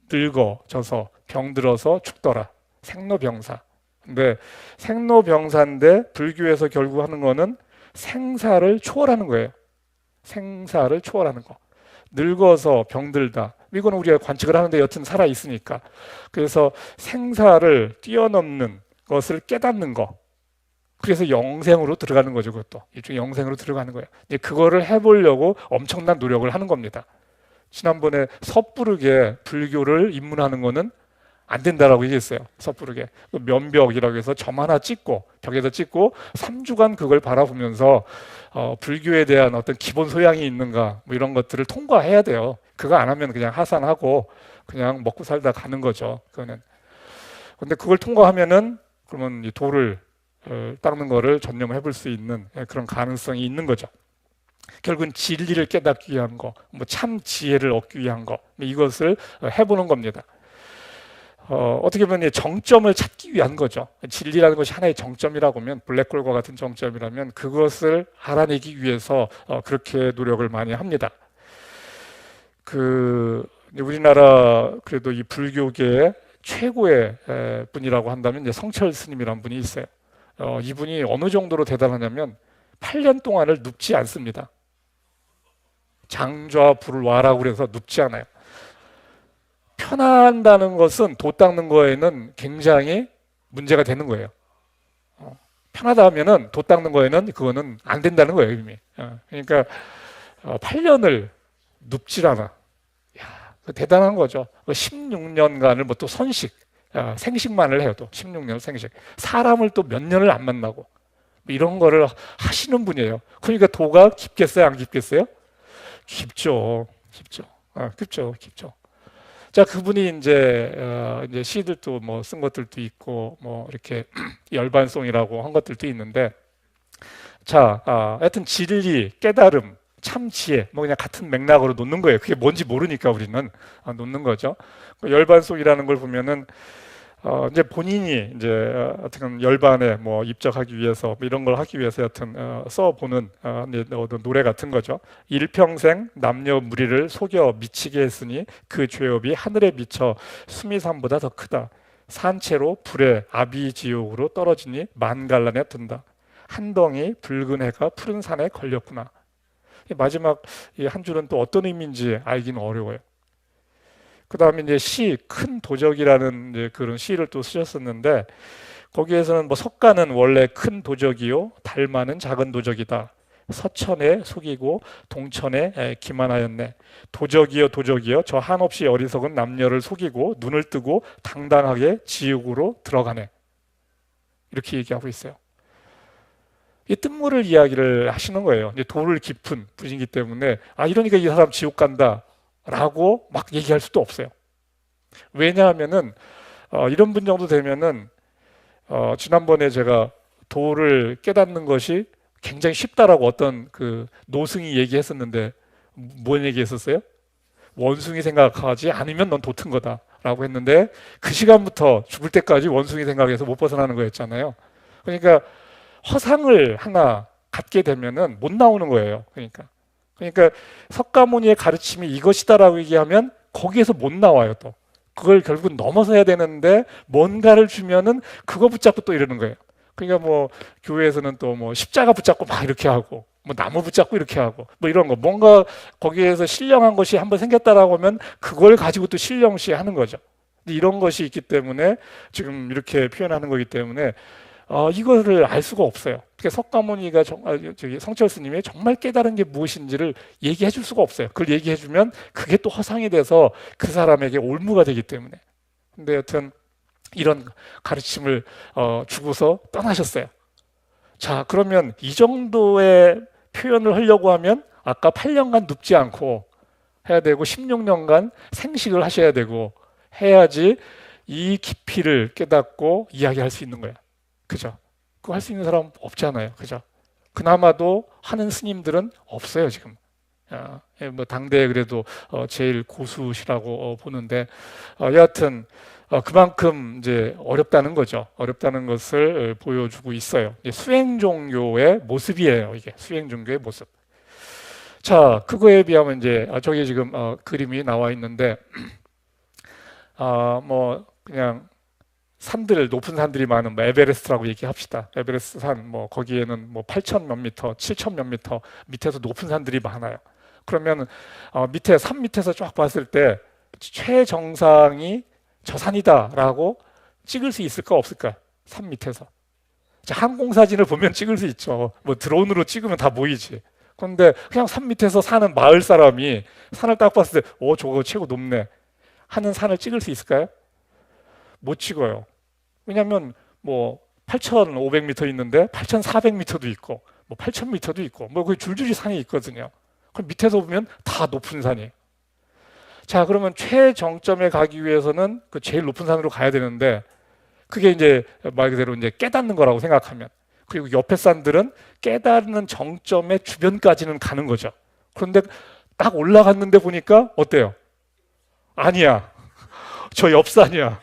S1: 늙어져서 병들어서 죽더라. 생로병사. 근데 생로병사인데 불교에서 결국 하는 거는 생사를 초월하는 거예요. 생사를 초월하는 거. 늙어서 병들다. 이거는 우리가 관측을 하는데 여튼 살아 있으니까. 그래서 생사를 뛰어넘는 것을 깨닫는 거. 그래서 영생으로 들어가는 거죠. 그것도 일종의 영생으로 들어가는 거예요. 이제 그거를 해보려고 엄청난 노력을 하는 겁니다. 지난번에 섣부르게 불교를 입문하는 거는 안 된다라고 얘기했어요. 섣부르게. 면벽이라고 해서 점 하나 찍고 벽에다 찍고 3주간 그걸 바라보면서 불교에 대한 어떤 기본 소양이 있는가 뭐 이런 것들을 통과해야 돼요. 그거 안 하면 그냥 하산하고 그냥 먹고 살다 가는 거죠. 그거는. 근데 그걸 통과하면은 그러면 이 도를 닦는 거를 전념해 볼 수 있는 그런 가능성이 있는 거죠. 결국은 진리를 깨닫기 위한 거, 뭐 참 지혜를 얻기 위한 거, 이것을 해보는 겁니다. 어떻게 보면 정점을 찾기 위한 거죠. 진리라는 것이 하나의 정점이라고 하면, 블랙홀과 같은 정점이라면 그것을 알아내기 위해서 그렇게 노력을 많이 합니다. 우리나라 그래도 이 불교계의 최고의 분이라고 한다면 이제 성철 스님이라는 분이 있어요. 이분이 어느 정도로 대단하냐면 8년 동안을 눕지 않습니다. 장좌불와라고 그래서 눕지 않아요. 편안다는 것은 도 닦는 거에는 굉장히 문제가 되는 거예요. 편하다 하면은 도 닦는 거에는 그거는 안 된다는 거예요, 이미. 그러니까 8년을 눕질 않아. 야, 대단한 거죠. 16년간을 뭐 또 선식, 생식만을 해요. 또 16년 생식. 사람을 또 몇 년을 안 만나고 이런 거를 하시는 분이에요. 그러니까 도가 깊겠어요, 안 깊겠어요? 깊죠, 깊죠, 깊죠. 자, 그분이 이제 시들도 뭐 쓴 것들도 있고, 뭐 이렇게 열반송이라고 한 것들도 있는데, 자, 하여튼 진리, 깨달음, 참 지혜, 뭐 그냥 같은 맥락으로 놓는 거예요. 그게 뭔지 모르니까 우리는 놓는 거죠. 열반송이라는 걸 보면은 이제 본인이 이제 어떻게 열반에 뭐 입적하기 위해서 뭐 이런 걸 하기 위해서 여튼 써보는 노래 같은 거죠. 일평생 남녀 무리를 속여 미치게 했으니 그 죄업이 하늘에 미쳐 수미산보다 더 크다. 산채로 불에 아비지옥으로 떨어지니 만갈란에 든다. 한 덩이 붉은 해가 푸른 산에 걸렸구나. 마지막 이 한 줄은 또 어떤 의미인지 알기는 어려워요. 그 다음에 이제 큰 도적이라는 이제 그런 시를 또 쓰셨었는데, 거기에서는 뭐 석가는 원래 큰 도적이요, 달마는 작은 도적이다. 서천에 속이고 동천에 기만하였네. 도적이요, 도적이요, 저 한없이 어리석은 남녀를 속이고 눈을 뜨고 당당하게 지옥으로 들어가네. 이렇게 얘기하고 있어요. 이 뜻모를 이야기를 하시는 거예요. 이제 도를 깊은 분이기 때문에 이러니까 이 사람 지옥 간다 라고 막 얘기할 수도 없어요. 왜냐하면은 이런 분 정도 되면은 지난번에 제가 도를 깨닫는 것이 굉장히 쉽다라고 어떤 그 노승이 얘기했었는데, 뭔 얘기했었어요? 원숭이 생각하지 않으면 넌 도튼 거다라고 했는데, 그 시간부터 죽을 때까지 원숭이 생각에서 못 벗어나는 거였잖아요. 그러니까 허상을 하나 갖게 되면은 못 나오는 거예요. 그러니까 석가모니의 가르침이 이것이다라고 얘기하면 거기에서 못 나와요. 또 그걸 결국 넘어서야 되는데 뭔가를 주면은 그거 붙잡고 또 이러는 거예요. 그러니까 뭐 교회에서는 또 뭐 십자가 붙잡고 막 이렇게 하고, 뭐 나무 붙잡고 이렇게 하고, 뭐 이런 거, 뭔가 거기에서 신령한 것이 한번 생겼다라고 하면 그걸 가지고 또 신령시 하는 거죠. 이런 것이 있기 때문에 지금 이렇게 표현하는 거기 때문에 이거를 알 수가 없어요. 그러니까 석가모니가 성철 스님이 정말 깨달은 게 무엇인지를 얘기해 줄 수가 없어요. 그걸 얘기해 주면 그게 또 허상이 돼서 그 사람에게 올무가 되기 때문에. 근데 여튼 이런 가르침을 주고서 떠나셨어요. 자, 그러면 이 정도의 표현을 하려고 하면 아까 8년간 눕지 않고 해야 되고 16년간 생식을 하셔야 되고 해야지 이 깊이를 깨닫고 이야기할 수 있는 거예요. 그죠? 그거 할 수 있는 사람 없잖아요. 그죠? 그나마도 하는 스님들은 없어요, 지금. 뭐 당대에 그래도 제일 고수시라고 보는데, 여하튼 그만큼 이제 어렵다는 거죠. 어렵다는 것을 보여주고 있어요. 수행 종교의 모습이에요. 이게 수행 종교의 모습. 자, 그거에 비하면 이제 저기 지금 그림이 나와 있는데, 뭐 그냥 산들, 높은 산들이 많은 뭐 에베레스트라고 얘기합시다. 에베레스트 산, 뭐 거기에는 뭐 8천 몇 미터, 7천 몇 미터 밑에서 높은 산들이 많아요. 그러면 밑에 산 밑에서 쫙 봤을 때 최정상이 저 산이다라고 찍을 수 있을까 없을까? 산 밑에서. 자, 항공사진을 보면 찍을 수 있죠. 뭐 드론으로 찍으면 다 보이지. 그런데 그냥 산 밑에서 사는 마을 사람이 산을 딱 봤을 때, 저거 최고 높네 하는 산을 찍을 수 있을까요? 못 찍어요. 왜냐하면 뭐 8,500m 있는데 8,400m도 있고 뭐 8,000m도 있고 뭐 그 줄줄이 산이 있거든요. 그럼 밑에서 보면 다 높은 산이에요. 자, 그러면 최정점에 가기 위해서는 그 제일 높은 산으로 가야 되는데 그게 이제 말 그대로 이제 깨닫는 거라고 생각하면, 그리고 옆에 산들은 깨닫는 정점의 주변까지는 가는 거죠. 그런데 딱 올라갔는데 보니까 어때요? 아니야. 저 옆산이야.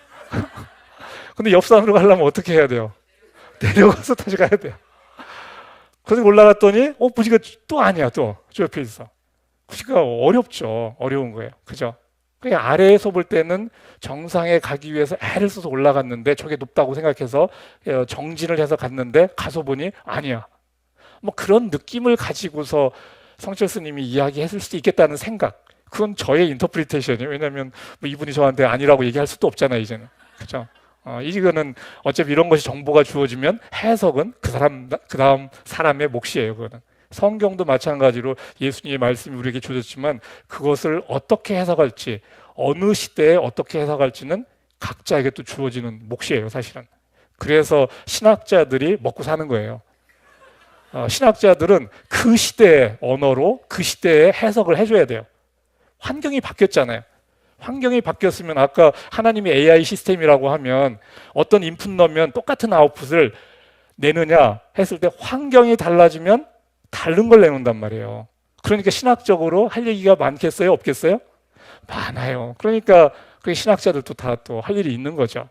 S1: 근데 옆산으로 가려면 어떻게 해야 돼요? 내려가서 다시 가야 돼요. 그래서 올라갔더니 보니까 또 아니야. 또 저 옆에 있어. 그러니까 어렵죠. 어려운 거예요. 그죠? 그냥 아래에서 볼 때는 정상에 가기 위해서 애를 써서 올라갔는데 저게 높다고 생각해서 정진을 해서 갔는데 가서 보니 아니야. 뭐 그런 느낌을 가지고서 성철 스님이 이야기했을 수도 있겠다는 생각. 그건 저의 인터프리테이션이에요. 왜냐하면 뭐 이분이 저한테 아니라고 얘기할 수도 없잖아요, 이제는. 그죠? 이거는 어차피 이런 것이 정보가 주어지면 해석은 그 다음 사람의 몫이에요, 그거는. 성경도 마찬가지로 예수님의 말씀이 우리에게 주어졌지만 그것을 어떻게 해석할지, 어느 시대에 어떻게 해석할지는 각자에게 또 주어지는 몫이에요, 사실은. 그래서 신학자들이 먹고 사는 거예요. 신학자들은 그 시대의 언어로 그 시대의 해석을 해줘야 돼요. 환경이 바뀌었잖아요. 환경이 바뀌었으면 아까 하나님이 AI 시스템이라고 하면 어떤 인풋 넣으면 똑같은 아웃풋을 내느냐 했을 때 환경이 달라지면 다른 걸 내놓는단 말이에요. 그러니까 신학적으로 할 얘기가 많겠어요? 없겠어요? 많아요. 그러니까 그 신학자들도 다 또 할 일이 있는 거죠.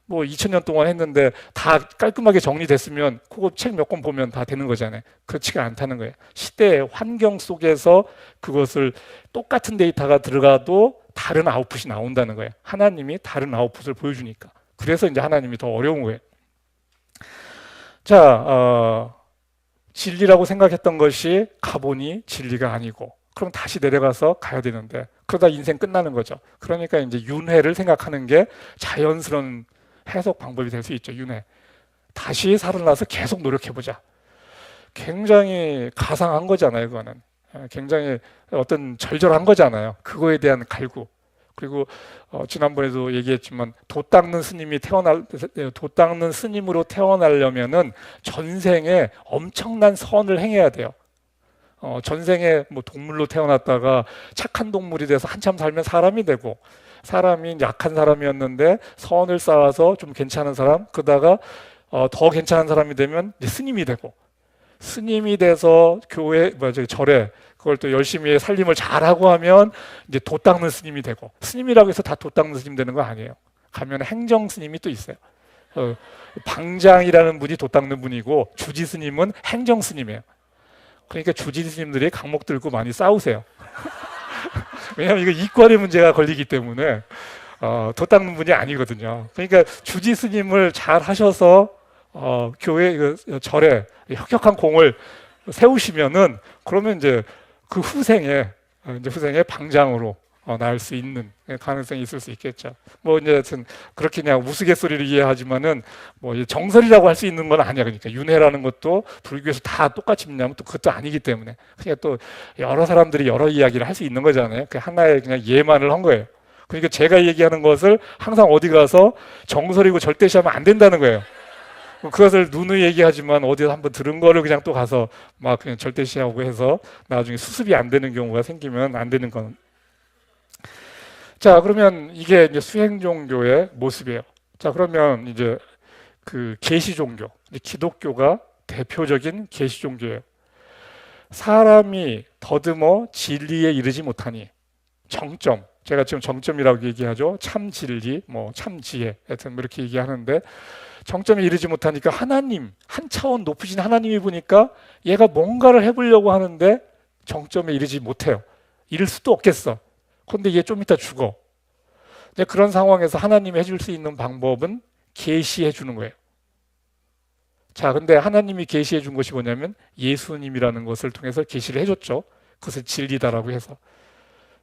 S1: 뭐 2000년 동안 했는데 다 깔끔하게 정리됐으면 그거 책 몇 권 보면 다 되는 거잖아요. 그렇지가 않다는 거예요. 시대의 환경 속에서 그것을 똑같은 데이터가 들어가도 다른 아웃풋이 나온다는 거예요. 하나님이 다른 아웃풋을 보여주니까. 그래서 이제 하나님이 더 어려운 거예요. 자, 진리라고 생각했던 것이 가보니 진리가 아니고, 그럼 다시 내려가서 가야 되는데 그러다 인생 끝나는 거죠. 그러니까 이제 윤회를 생각하는 게 자연스러운 해석 방법이 될 수 있죠. 윤회. 다시 살아나서 계속 노력해보자. 굉장히 가상한 거잖아요. 그거는 굉장히 어떤 절절한 거잖아요. 그거에 대한 갈구. 그리고 지난번에도 얘기했지만 도 닦는 스님으로 태어나려면은 전생에 엄청난 선을 행해야 돼요. 전생에 뭐 동물로 태어났다가 착한 동물이 돼서 한참 살면 사람이 되고, 사람이 약한 사람이었는데 선을 쌓아서 좀 괜찮은 사람, 그러다가 더 괜찮은 사람이 되면 이제 스님이 되고, 스님이 돼서 교회 절에 그걸 또 열심히 살림을 잘하고 하면 이제 도 닦는 스님이 되고, 스님이라고 해서 다 도 닦는 스님 되는 거 아니에요. 가면 행정 스님이 또 있어요. 방장이라는 분이 도 닦는 분이고 주지 스님은 행정 스님이에요. 그러니까 주지 스님들이 강목 들고 많이 싸우세요. 왜냐하면 이거 이권의 문제가 걸리기 때문에 도 닦는 분이 아니거든요. 그러니까 주지 스님을 잘 하셔서 교회 절에 혁혁한 공을 세우시면은, 그러면 이제 그 후생에 방장으로 나을 수 있는 가능성이 있을 수 있겠죠. 뭐 이제 하여튼 그렇게 그냥 우스갯소리를 이해하지만은 뭐 정설이라고 할 수 있는 건 아니야. 그러니까 윤회라는 것도 불교에서 다 똑같이 믿냐면 또 그것도 아니기 때문에 그냥 또 여러 사람들이 여러 이야기를 할 수 있는 거잖아요. 그 하나의 그냥 예만을 한 거예요. 그러니까 제가 얘기하는 것을 항상 어디 가서 정설이고 절대시하면 안 된다는 거예요. 그것을 누누이 얘기하지만 어디서 한번 들은 거를 그냥 또 가서 막 그냥 절대시하고 해서 나중에 수습이 안 되는 경우가 생기면 안 되는 건. 자, 그러면 이게 이제 수행 종교의 모습이에요. 자, 그러면 이제 그 계시 종교, 기독교가 대표적인 계시 종교예요. 사람이 더듬어 진리에 이르지 못하니, 정점, 제가 지금 정점이라고 얘기하죠. 참 진리, 뭐 참 지혜, 하여튼 뭐 이렇게 얘기하는데, 정점에 이르지 못하니까 하나님, 한 차원 높으신 하나님이 보니까 얘가 뭔가를 해보려고 하는데 정점에 이르지 못해요. 이를 수도 없겠어. 그런데 얘 좀 이따 죽어. 그런 상황에서 하나님이 해줄 수 있는 방법은 계시해 주는 거예요. 자, 근데 하나님이 계시해 준 것이 뭐냐면 예수님이라는 것을 통해서 계시를 해줬죠. 그것을 진리다라고 해서.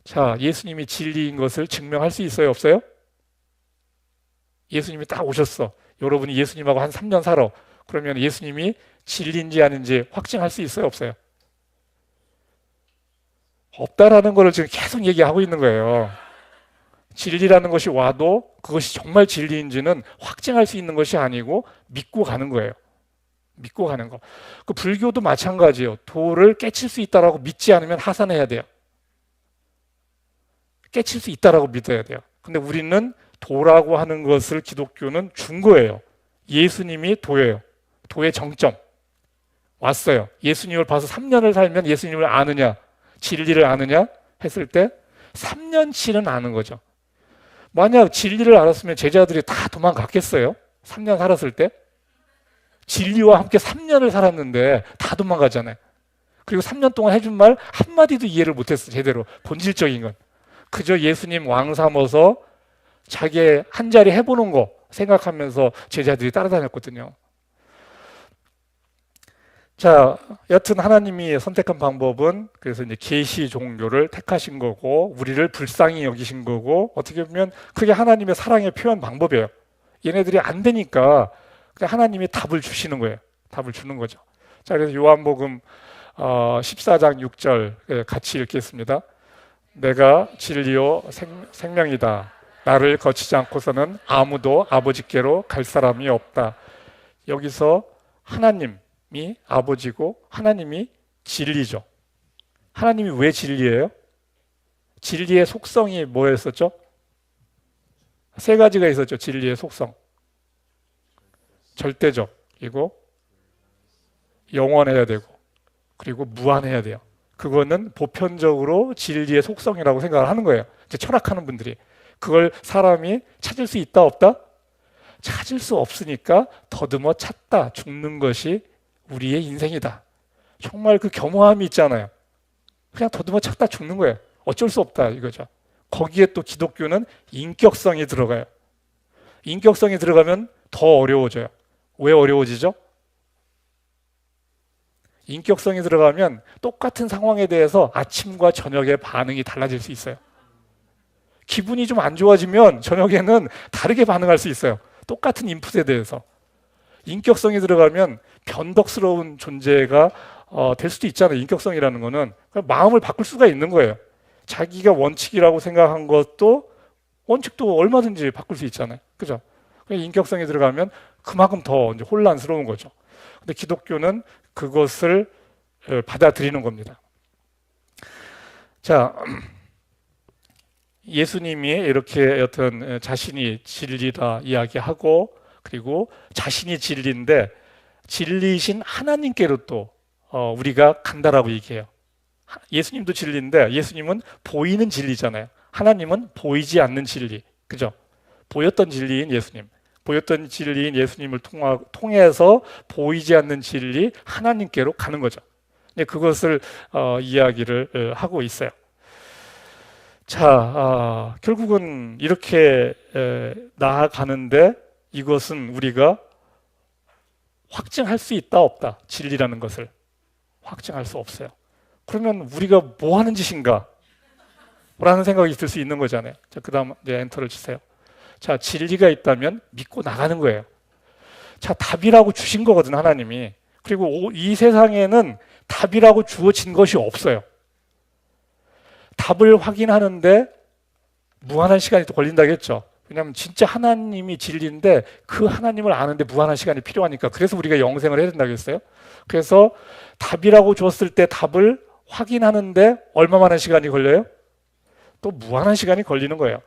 S1: 자, 예수님이 진리인 것을 증명할 수 있어요, 없어요? 예수님이 딱 오셨어. 여러분이 예수님하고 한 3년 살아. 그러면 예수님이 진리인지 아닌지 확증할 수 있어요, 없어요? 없다라는 거를 지금 계속 얘기하고 있는 거예요. 진리라는 것이 와도 그것이 정말 진리인지는 확증할 수 있는 것이 아니고 믿고 가는 거예요. 믿고 가는 거. 그 불교도 마찬가지예요. 도를 깨칠 수 있다라고 믿지 않으면 하산해야 돼요. 깨칠 수 있다라고 믿어야 돼요. 근데 우리는 도라고 하는 것을 기독교는 준 거예요. 예수님이 도예요. 도의 정점. 왔어요. 예수님을 봐서 3년을 살면 예수님을 아느냐, 진리를 아느냐 했을 때 3년치는 아는 거죠. 만약 진리를 알았으면 제자들이 다 도망갔겠어요? 3년 살았을 때? 진리와 함께 3년을 살았는데 다 도망가잖아요. 그리고 3년 동안 해준 말 한마디도 이해를 못했어, 제대로. 본질적인 건. 그저 예수님 왕 삼아서 자기 한 자리 해보는 거 생각하면서 제자들이 따라다녔거든요. 자, 여튼 하나님이 선택한 방법은 그래서 이제 계시 종교를 택하신 거고 우리를 불쌍히 여기신 거고 어떻게 보면 그게 하나님의 사랑의 표현 방법이에요. 얘네들이 안 되니까 하나님이 답을 주시는 거예요. 답을 주는 거죠. 자, 그래서 요한복음 14장 6절 같이 읽겠습니다. 내가 진리요 생명이다. 나를 거치지 않고서는 아무도 아버지께로 갈 사람이 없다. 여기서 하나님이 아버지고 하나님이 진리죠. 하나님이 왜 진리예요? 진리의 속성이 뭐였었죠? 세 가지가 있었죠. 진리의 속성. 절대적이고 영원해야 되고 그리고 무한해야 돼요. 그거는 보편적으로 진리의 속성이라고 생각을 하는 거예요. 이제 철학하는 분들이. 그걸 사람이 찾을 수 있다 없다? 찾을 수 없으니까 더듬어 찾다 죽는 것이 우리의 인생이다. 정말 그 겸허함이 있잖아요. 그냥 더듬어 찾다 죽는 거예요. 어쩔 수 없다 이거죠. 거기에 또 기독교는 인격성이 들어가요. 인격성이 들어가면 더 어려워져요. 왜 어려워지죠? 인격성이 들어가면 똑같은 상황에 대해서 아침과 저녁의 반응이 달라질 수 있어요. 기분이 좀 안 좋아지면 저녁에는 다르게 반응할 수 있어요. 똑같은 인풋에 대해서. 인격성이 들어가면 변덕스러운 존재가 될 수도 있잖아요. 인격성이라는 거는 마음을 바꿀 수가 있는 거예요. 자기가 원칙이라고 생각한 것도 원칙도 얼마든지 바꿀 수 있잖아요. 그죠? 인격성이 들어가면 그만큼 더 이제 혼란스러운 거죠. 근데 기독교는 그것을 받아들이는 겁니다. 자, 예수님이 이렇게 여튼 자신이 진리다 이야기하고 그리고 자신이 진리인데 진리이신 하나님께로 또 우리가 간다라고 얘기해요. 예수님도 진리인데 예수님은 보이는 진리잖아요. 하나님은 보이지 않는 진리. 그죠? 보였던 진리인 예수님. 보였던 진리인 예수님을 통해서 보이지 않는 진리 하나님께로 가는 거죠. 그것을 이야기를 하고 있어요. 자, 결국은 이렇게 나아가는데 이것은 우리가 확증할 수 있다 없다. 진리라는 것을 확증할 수 없어요. 그러면 우리가 뭐 하는 짓인가? 라는 생각이 들 수 있는 거잖아요. 자, 그 다음 이제 엔터를 치세요. 자, 진리가 있다면 믿고 나가는 거예요. 자, 답이라고 주신 거거든, 하나님이. 그리고 이 세상에는 답이라고 주어진 것이 없어요. 답을 확인하는데 무한한 시간이 또 걸린다겠죠. 왜냐하면 진짜 하나님이 진리인데 그 하나님을 아는데 무한한 시간이 필요하니까. 그래서 우리가 영생을 해야 된다겠어요. 그래서 답이라고 줬을 때 답을 확인하는데 얼마만한 시간이 걸려요? 또 무한한 시간이 걸리는 거예요.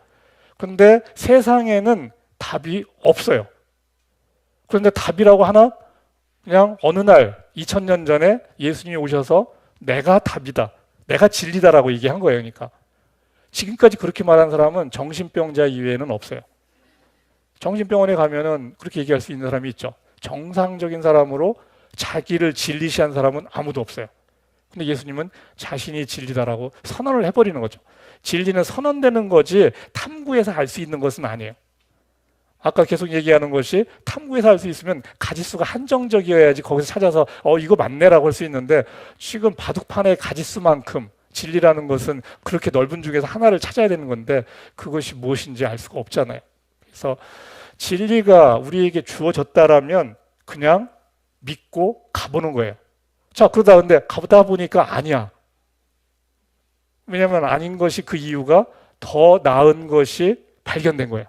S1: 그런데 세상에는 답이 없어요. 그런데 답이라고 하나? 그냥 어느 날 2000년 전에 예수님이 오셔서 내가 답이다. 내가 진리다라고 얘기한 거예요. 그러니까 지금까지 그렇게 말한 사람은 정신병자 이외에는 없어요. 정신병원에 가면은 그렇게 얘기할 수 있는 사람이 있죠. 정상적인 사람으로 자기를 진리시한 사람은 아무도 없어요. 근데 예수님은 자신이 진리다라고 선언을 해버리는 거죠. 진리는 선언되는 거지 탐구해서 알 수 있는 것은 아니에요. 아까 계속 얘기하는 것이 탐구해서 알 수 있으면 가짓수가 한정적이어야지 거기서 찾아서 이거 맞네라고 할 수 있는데 지금 바둑판의 가짓수만큼 진리라는 것은 그렇게 넓은 중에서 하나를 찾아야 되는 건데 그것이 무엇인지 알 수가 없잖아요. 그래서 진리가 우리에게 주어졌다라면 그냥 믿고 가보는 거예요. 자, 그러다 근데 가보다 보니까 아니야. 왜냐하면 아닌 것이 그 이유가 더 나은 것이 발견된 거예요.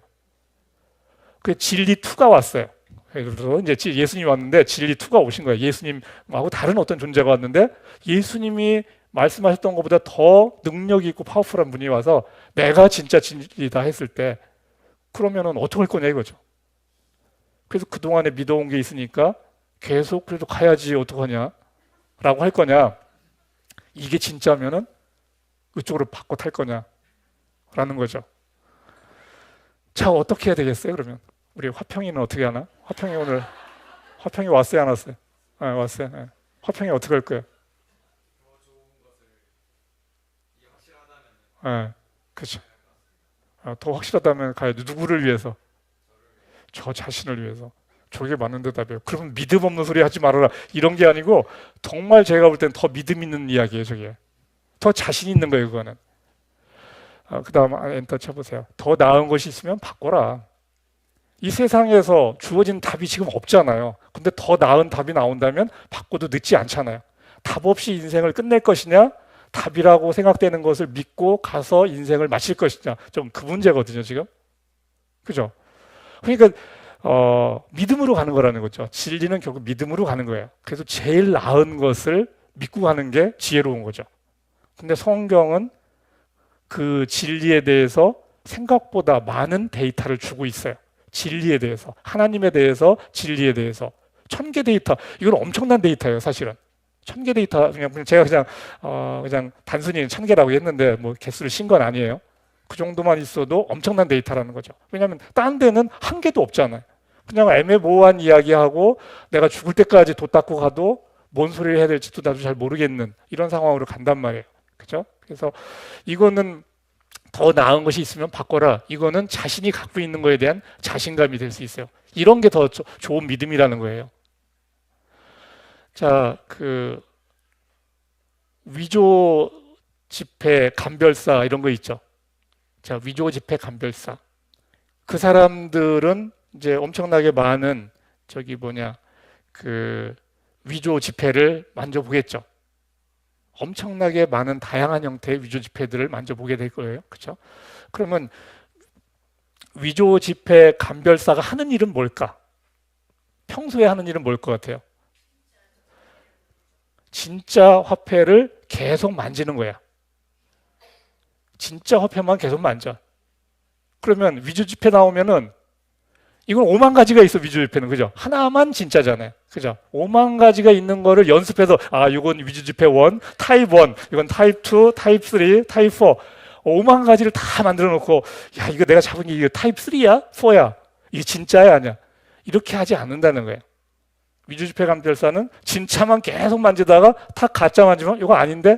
S1: 그 진리 2가 왔어요. 그래서 이제 예수님이 왔는데 진리 2가 오신 거예요. 예수님하고 다른 어떤 존재가 왔는데 예수님이 말씀하셨던 것보다 더 능력이 있고 파워풀한 분이 와서 내가 진짜 진리다 했을 때 그러면은 어떻게 할 거냐 이거죠. 그래서 그동안에 믿어온 게 있으니까 계속 그래도 가야지 어떡하냐 라고 할 거냐, 이게 진짜면은 이쪽으로 바꿔 탈 거냐 라는 거죠. 자, 어떻게 해야 되겠어요? 그러면 우리 화평이는 어떻게 하나? 화평이 왔어요, 안 왔어요? 네, 왔어요. 네. 화평이 어떻게 할 거예요? 네, 그렇죠. 더 확실하다면 가야죠. 누구를 위해서? 저 자신을 위해서. 저게 맞는데 답이에요. 그러면 믿음 없는 소리 하지 말아라 이런 게 아니고 정말 제가 볼 땐 더 믿음 있는 이야기예요. 저게 더 자신 있는 거예요. 그거는. 그 다음 엔터 쳐보세요. 더 나은 것이 있으면 바꿔라. 이 세상에서 주어진 답이 지금 없잖아요. 근데 더 나은 답이 나온다면 바꿔도 늦지 않잖아요. 답 없이 인생을 끝낼 것이냐, 답이라고 생각되는 것을 믿고 가서 인생을 마칠 것이냐, 좀 그 문제거든요 지금. 그죠? 그러니까 믿음으로 가는 거라는 거죠. 진리는 결국 믿음으로 가는 거예요. 그래서 제일 나은 것을 믿고 가는 게 지혜로운 거죠. 근데 성경은 그 진리에 대해서 생각보다 많은 데이터를 주고 있어요. 진리에 대해서, 하나님에 대해서, 진리에 대해서 1000개 데이터, 이건 엄청난 데이터예요 사실은. 1000개 데이터, 그냥 제가 그냥 단순히 1000개라고 했는데 뭐 개수를 신 건 아니에요. 그 정도만 있어도 엄청난 데이터라는 거죠. 왜냐하면 딴 데는 한 개도 없잖아요. 그냥 애매모호한 이야기하고 내가 죽을 때까지 돛 닦고 가도 뭔 소리를 해야 될지도 나도 잘 모르겠는 이런 상황으로 간단 말이에요. 그죠? 그래서 이거는 더 나은 것이 있으면 바꿔라. 이거는 자신이 갖고 있는 거에 대한 자신감이 될 수 있어요. 이런 게 더 좋은 믿음이라는 거예요. 자, 그 위조 지폐 감별사 이런 거 있죠. 자, 위조 지폐 감별사. 그 사람들은 이제 엄청나게 많은 그 위조 지폐를 만져보겠죠. 엄청나게 많은 다양한 형태의 위조 지폐들을 만져보게 될 거예요. 그렇죠? 그러면 위조 지폐 감별사가 하는 일은 뭘까? 평소에 하는 일은 뭘 것 같아요? 진짜 화폐를 계속 만지는 거야. 진짜 화폐만 계속 만져. 그러면 위조 지폐 나오면은 이건 5만 가지가 있어. 위조 지폐는. 그죠? 하나만 진짜잖아요. 그죠? 5만 가지가 있는 거를 연습해서 이건 위조 지폐 1, 타입 1, 이건 타입 2, 타입 3, 타입 4. 5만 가지를 다 만들어 놓고 야, 이거 내가 잡은 게 이거 타입 3야? 4야? 이게 진짜야, 아니야? 이렇게 하지 않는다는 거예요. 위조 지폐 감별사는 진짜만 계속 만지다가 다 가짜 만지면 이거 아닌데?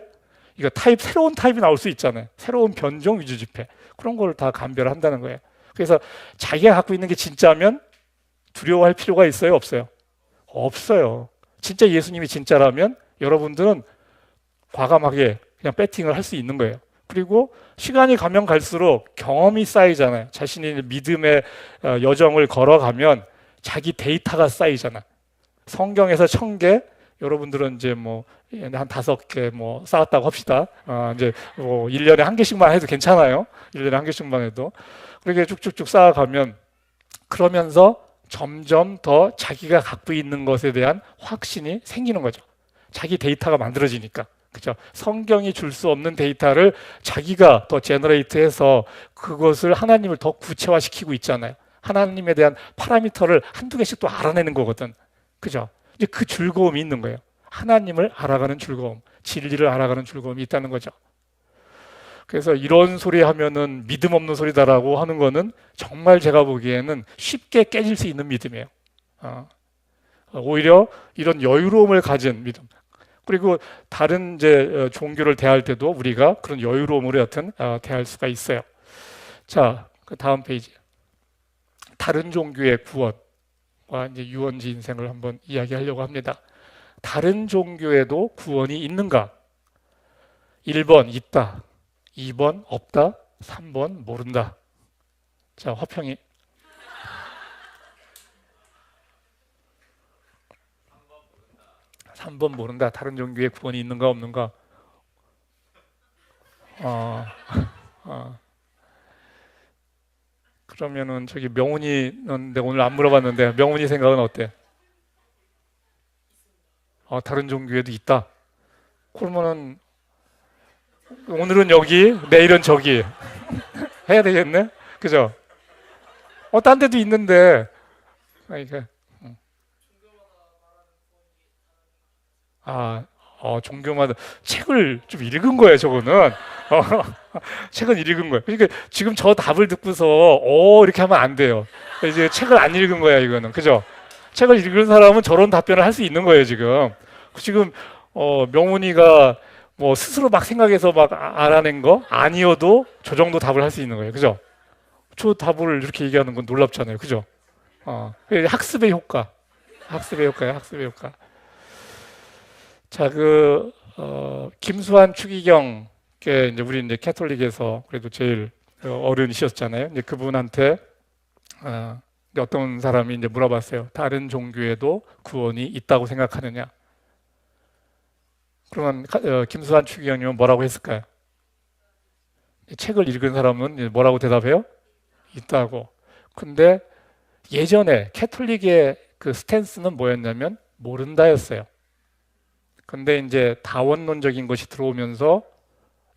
S1: 이거 새로운 타입이 나올 수 있잖아요. 새로운 변종 위조 지폐. 그런 걸 다 감별한다는 거예요. 그래서 자기가 갖고 있는 게 진짜면 두려워할 필요가 있어요? 없어요? 없어요. 진짜 예수님이 진짜라면 여러분들은 과감하게 그냥 배팅을 할 수 있는 거예요. 그리고 시간이 가면 갈수록 경험이 쌓이잖아요. 자신이 믿음의 여정을 걸어가면 자기 데이터가 쌓이잖아. 성경에서 1000개, 여러분들은 이제 한 5개 쌓았다고 합시다. 이제 1년에 한 개씩만 해도 괜찮아요. 1년에 한 개씩만 해도. 그렇게 쭉쭉쭉 쌓아가면 그러면서 점점 더 자기가 갖고 있는 것에 대한 확신이 생기는 거죠. 자기 데이터가 만들어지니까. 그죠? 성경이 줄 수 없는 데이터를 자기가 더 제너레이트해서 그것을 하나님을 더 구체화시키고 있잖아요. 하나님에 대한 파라미터를 한두 개씩 또 알아내는 거거든. 그죠? 이제 그 즐거움이 있는 거예요. 하나님을 알아가는 즐거움, 진리를 알아가는 즐거움이 있다는 거죠. 그래서 이런 소리 하면은 믿음 없는 소리다라고 하는 거는 정말 제가 보기에는 쉽게 깨질 수 있는 믿음이에요. 오히려 이런 여유로움을 가진 믿음. 그리고 다른 이제 종교를 대할 때도 우리가 그런 여유로움으로 여튼 대할 수가 있어요. 자, 그 다음 페이지. 다른 종교의 구원과 이제 유언지 인생을 한번 이야기하려고 합니다. 다른 종교에도 구원이 있는가? 1번 있다. 2번 없다. 3번 모른다. 자, 화평이 3번 모른다. 다른 종교에 구원이 있는가 없는가? 어, 어. 그러면은 저기 명훈이는 내가 오늘 안 물어봤는데 명훈이 생각은 어때? 다른 종교에도 있다. 그러면은 오늘은 여기, 내일은 저기 해야 되겠네? 그죠? 딴 데도 있는데. 그러니까 아, 종교마다 책을 좀 읽은 거예요, 저거는. 책은 읽은 거예요. 그러니까 지금 저 답을 듣고서 이렇게 하면 안 돼요. 이제 책을 안 읽은 거야, 이거는. 그죠? 책을 읽은 사람은 저런 답변을 할 수 있는 거예요, 지금. 지금 명훈이가 뭐 스스로 막 생각해서 막 알아낸 거 아니어도 저 정도 답을 할 수 있는 거예요. 그죠? 저 답을 이렇게 얘기하는 건 놀랍잖아요. 그죠? 학습의 효과. 학습의 효과예요, 학습의 효과. 자, 김수환 추기경께 이제 우리 이제 캐톨릭에서 그래도 제일 어른이셨잖아요. 이제 그분한테 이제 어떤 사람이 이제 물어봤어요. 다른 종교에도 구원이 있다고 생각하느냐? 그러면 김수환 추기경님은 뭐라고 했을까요? 책을 읽은 사람은 뭐라고 대답해요? 있다고. 근데 예전에 캐톨릭의 그 스탠스는 뭐였냐면 모른다였어요. 근데 이제 다원론적인 것이 들어오면서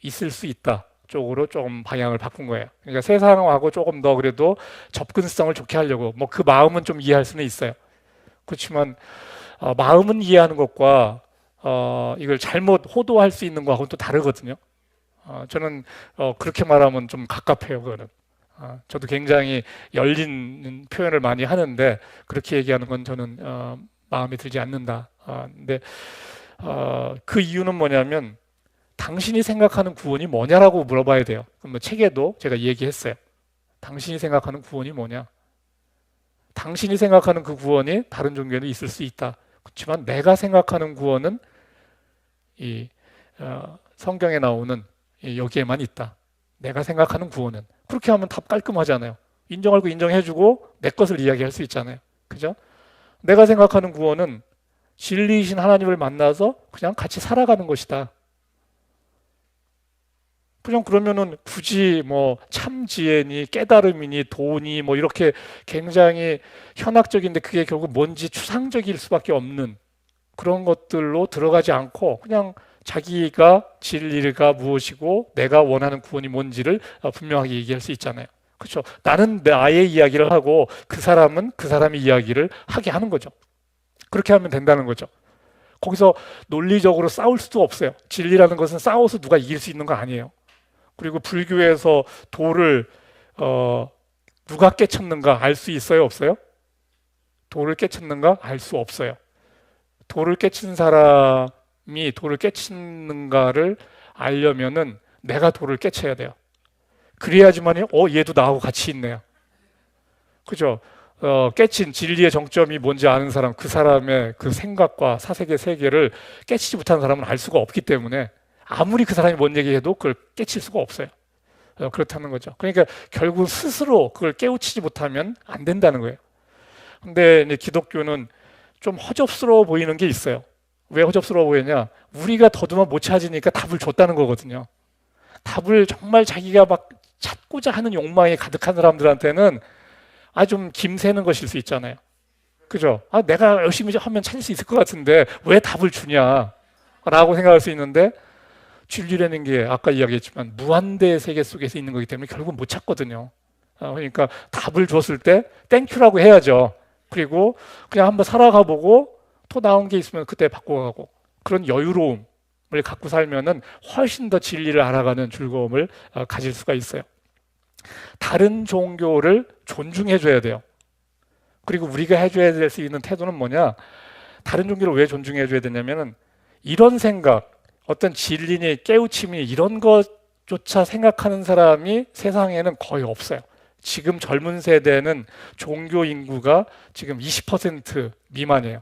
S1: 있을 수 있다 쪽으로 좀 방향을 바꾼 거예요. 그러니까 세상하고 조금 더 그래도 접근성을 좋게 하려고 뭐 그 마음은 좀 이해할 수는 있어요. 그렇지만 마음은 이해하는 것과 이걸 잘못 호도할 수 있는 거하고는 또 다르거든요. 저는 그렇게 말하면 좀 갑갑해요, 그거는. 저도 굉장히 열린 표현을 많이 하는데 그렇게 얘기하는 건 저는 마음에 들지 않는다. 근데 그 이유는 뭐냐면 당신이 생각하는 구원이 뭐냐라고 물어봐야 돼요. 그럼 뭐 책에도 제가 얘기했어요. 당신이 생각하는 구원이 뭐냐? 당신이 생각하는 그 구원이 다른 종교에도 있을 수 있다. 그렇지만 내가 생각하는 구원은 이 성경에 나오는 여기에만 있다. 내가 생각하는 구원은. 그렇게 하면 답 깔끔하잖아요. 인정할 거 인정해주고 내 것을 이야기할 수 있잖아요. 그죠? 내가 생각하는 구원은 진리이신 하나님을 만나서 그냥 같이 살아가는 것이다. 그냥 그러면은 굳이 뭐 참지혜니 깨달음이니 돈이 뭐 이렇게 굉장히 현학적인데 그게 결국 뭔지 추상적일 수밖에 없는 그런 것들로 들어가지 않고 그냥 자기가 진리가 무엇이고 내가 원하는 구원이 뭔지를 분명하게 얘기할 수 있잖아요. 그렇죠? 나는 나의 이야기를 하고 그 사람은 그 사람의 이야기를 하게 하는 거죠. 그렇게 하면 된다는 거죠. 거기서 논리적으로 싸울 수도 없어요. 진리라는 것은 싸워서 누가 이길 수 있는 거 아니에요. 그리고 불교에서 도를 누가 깨쳤는가 알 수 있어요? 없어요? 도를 깨쳤는가 알 수 없어요. 도를 깨친 사람이 도를 깨치는가를 알려면은 내가 도를 깨쳐야 돼요. 그래야지만이 얘도 나하고 같이 있네요. 그죠? 깨친 진리의 정점이 뭔지 아는 사람, 그 사람의 그 생각과 사색의 세계를 깨치지 못한 사람은 알 수가 없기 때문에 아무리 그 사람이 뭔 얘기해도 그걸 깨칠 수가 없어요. 그렇다는 거죠. 그러니까 결국 스스로 그걸 깨우치지 못하면 안 된다는 거예요. 근데 이제 기독교는 좀 허접스러워 보이는 게 있어요. 왜 허접스러워 보이냐? 우리가 더듬어 못 찾으니까 답을 줬다는 거거든요. 답을 정말 자기가 막 찾고자 하는 욕망이 가득한 사람들한테는 좀 김새는 것일 수 있잖아요. 그죠? 내가 열심히 하면 찾을 수 있을 것 같은데 왜 답을 주냐? 라고 생각할 수 있는데 진리라는 게 아까 이야기했지만 무한대의 세계 속에서 있는 거기 때문에 결국 못 찾거든요. 그러니까 답을 줬을 때 땡큐라고 해야죠. 그리고 그냥 한번 살아가 보고 또 나온 게 있으면 그때 바꿔가고 그런 여유로움을 갖고 살면은 훨씬 더 진리를 알아가는 즐거움을 가질 수가 있어요. 다른 종교를 존중해 줘야 돼요. 그리고 우리가 해줘야 될 수 있는 태도는 뭐냐? 다른 종교를 왜 존중해 줘야 되냐면은 이런 생각, 어떤 진리니 깨우침이 이런 것조차 생각하는 사람이 세상에는 거의 없어요. 지금 젊은 세대는 종교 인구가 지금 20% 미만이에요.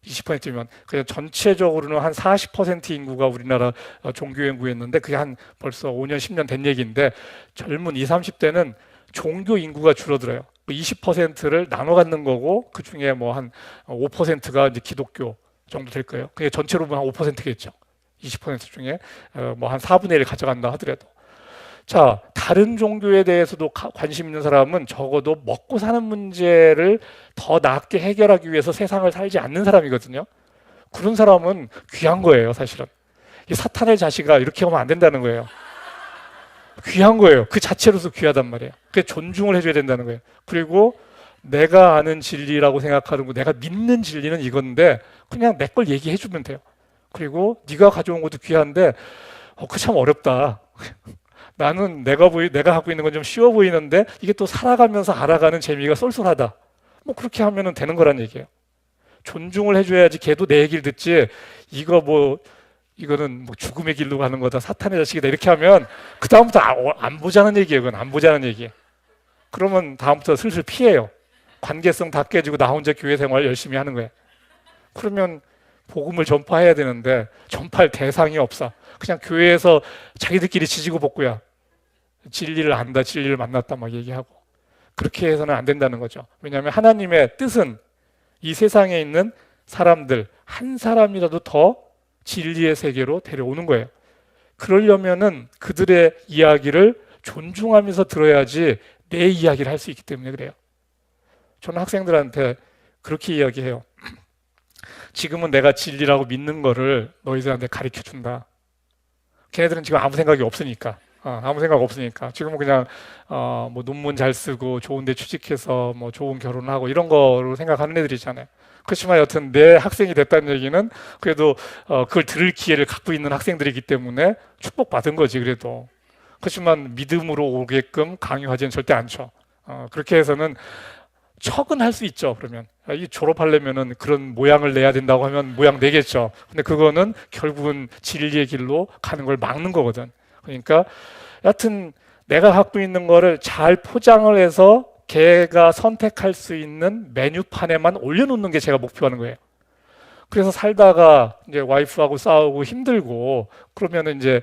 S1: 20% 미만. 그냥 전체적으로는 한 40% 인구가 우리나라 종교 인구였는데 그게 한 벌써 5년, 10년 된 얘기인데 젊은 20, 30대는 종교 인구가 줄어들어요. 20%를 나눠 갖는 거고 그 중에 뭐 한 5%가 이제 기독교 정도 될 거예요. 그게 전체로 보면 한 5%겠죠. 20% 중에 뭐 한 4분의 1을 가져간다 하더라도. 자, 다른 종교에 대해서도 관심 있는 사람은 적어도 먹고 사는 문제를 더 나게 해결하기 위해서 세상을 살지 않는 사람이거든요. 그런 사람은 귀한 거예요, 사실은. 이 사탄의 자식아, 이렇게 하면 안 된다는 거예요. 귀한 거예요. 그 자체로서 귀하단 말이에요. 그래서 존중을 해줘야 된다는 거예요. 그리고 내가 아는 진리라고 생각하는 거, 내가 믿는 진리는 이건데 그냥 내 걸 얘기해 주면 돼요. 그리고 네가 가져온 것도 귀한데 그거 참 어렵다. 나는 내가 갖고 있는 건 좀 쉬워 보이는데 이게 또 살아가면서 알아가는 재미가 쏠쏠하다. 뭐 그렇게 하면 되는 거란 얘기예요. 존중을 해줘야지 걔도 내 얘기를 듣지. 이거는 뭐 죽음의 길로 가는 거다. 사탄의 자식이다. 이렇게 하면 그 다음부터 안 보자는 얘기예요. 그건 안 보자는 얘기예요. 그러면 다음부터 슬슬 피해요. 관계성 다 깨지고 나 혼자 교회 생활 열심히 하는 거예요. 그러면 복음을 전파해야 되는데 전파할 대상이 없어. 그냥 교회에서 자기들끼리 지지고 볶고야. 진리를 안다, 진리를 만났다 막 얘기하고. 그렇게 해서는 안 된다는 거죠. 왜냐하면 하나님의 뜻은 이 세상에 있는 사람들 한 사람이라도 더 진리의 세계로 데려오는 거예요. 그러려면은 그들의 이야기를 존중하면서 들어야지 내 이야기를 할 수 있기 때문에 그래요. 저는 학생들한테 그렇게 이야기해요. 지금은 내가 진리라고 믿는 거를 너희들한테 가르쳐 준다. 걔네들은 지금 아무 생각이 없으니까. 아무 생각 없으니까. 지금은 그냥 뭐 논문 잘 쓰고 좋은 데 취직해서 뭐 좋은 결혼하고 이런 거로 생각하는 애들이잖아요. 그렇지만 여튼 내 학생이 됐다는 얘기는 그래도 그걸 들을 기회를 갖고 있는 학생들이기 때문에 축복받은 거지 그래도. 그렇지만 믿음으로 오게끔 강요하지는 절대 않죠. 그렇게 해서는 척은 할 수 있죠. 그러면 이 졸업하려면은 그런 모양을 내야 된다고 하면 모양 내겠죠. 근데 그거는 결국은 진리의 길로 가는 걸 막는 거거든. 그러니까 여하튼 내가 갖고 있는 거를 잘 포장을 해서 걔가 선택할 수 있는 메뉴판에만 올려놓는 게 제가 목표하는 거예요. 그래서 살다가 이제 와이프하고 싸우고 힘들고 그러면은 이제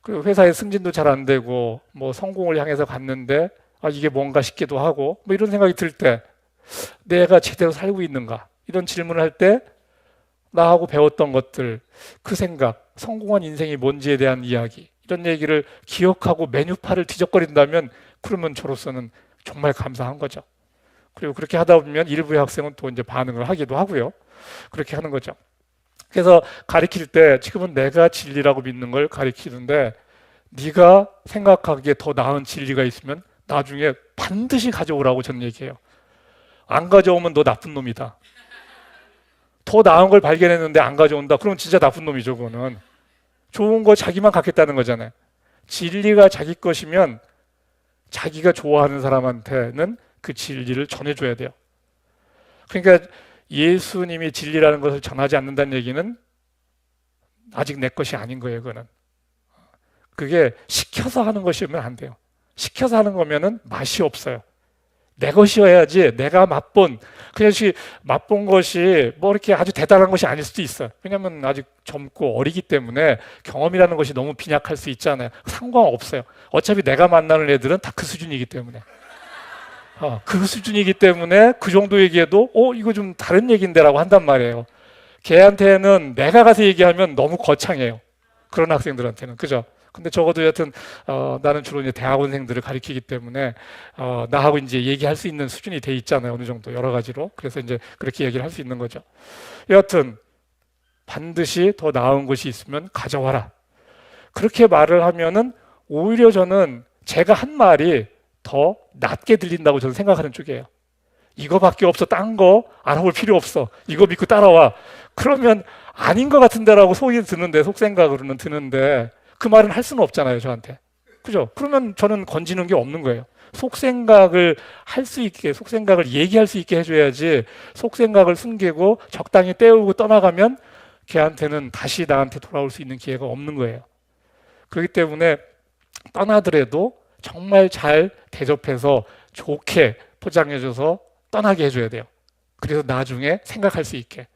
S1: 그 회사의 승진도 잘 안 되고 뭐 성공을 향해서 갔는데 이게 뭔가 싶기도 하고 뭐 이런 생각이 들 때 내가 제대로 살고 있는가 이런 질문을 할 때 나하고 배웠던 것들 그 생각 성공한 인생이 뭔지에 대한 이야기 이런 얘기를 기억하고 메뉴판을 뒤적거린다면 그러면 저로서는 정말 감사한 거죠. 그리고 그렇게 하다 보면 일부의 학생은 또 이제 반응을 하기도 하고요. 그렇게 하는 거죠. 그래서 가르칠 때 지금은 내가 진리라고 믿는 걸 가르치는데 네가 생각하기에 더 나은 진리가 있으면 나중에 반드시 가져오라고 저는 얘기해요. 안 가져오면 너 나쁜 놈이다. 더 나은 걸 발견했는데 안 가져온다. 그러면 진짜 나쁜 놈이죠. 그거는. 좋은 거 자기만 갖겠다는 거잖아요. 진리가 자기 것이면 자기가 좋아하는 사람한테는 그 진리를 전해줘야 돼요. 그러니까 예수님이 진리라는 것을 전하지 않는다는 얘기는 아직 내 것이 아닌 거예요. 그거는. 그게 시켜서 하는 것이면 안 돼요. 시켜서 하는 거면은 맛이 없어요. 내 것이어야지 내가 맛본 것이 뭐 이렇게 아주 대단한 것이 아닐 수도 있어요. 왜냐하면 아직 젊고 어리기 때문에 경험이라는 것이 너무 빈약할 수 있잖아요. 상관없어요. 어차피 내가 만나는 애들은 다 그 수준이기 때문에 그 수준이기 때문에 그 정도 얘기해도 이거 좀 다른 얘기인데라고 한단 말이에요. 걔한테는 내가 가서 얘기하면 너무 거창해요. 그런 학생들한테는 그죠? 근데 적어도 여튼 나는 주로 이제 대학원생들을 가르치기 때문에 나하고 이제 얘기할 수 있는 수준이 돼 있잖아요. 어느 정도 여러 가지로. 그래서 이제 그렇게 얘기를 할 수 있는 거죠. 여하튼 반드시 더 나은 것이 있으면 가져와라. 그렇게 말을 하면은 오히려 저는 제가 한 말이 더 낫게 들린다고 저는 생각하는 쪽이에요. 이거밖에 없어. 딴 거 알아볼 필요 없어. 이거 믿고 따라와. 그러면 아닌 것 같은데라고 속이 드는데 속생각으로는 드는데 그 말은 할 수는 없잖아요, 저한테. 그죠? 그러면 저는 건지는 게 없는 거예요. 속생각을 할 수 있게, 속생각을 얘기할 수 있게 해줘야지 속생각을 숨기고 적당히 때우고 떠나가면 걔한테는 다시 나한테 돌아올 수 있는 기회가 없는 거예요. 그렇기 때문에 떠나더라도 정말 잘 대접해서 좋게 포장해줘서 떠나게 해줘야 돼요. 그래서 나중에 생각할 수 있게.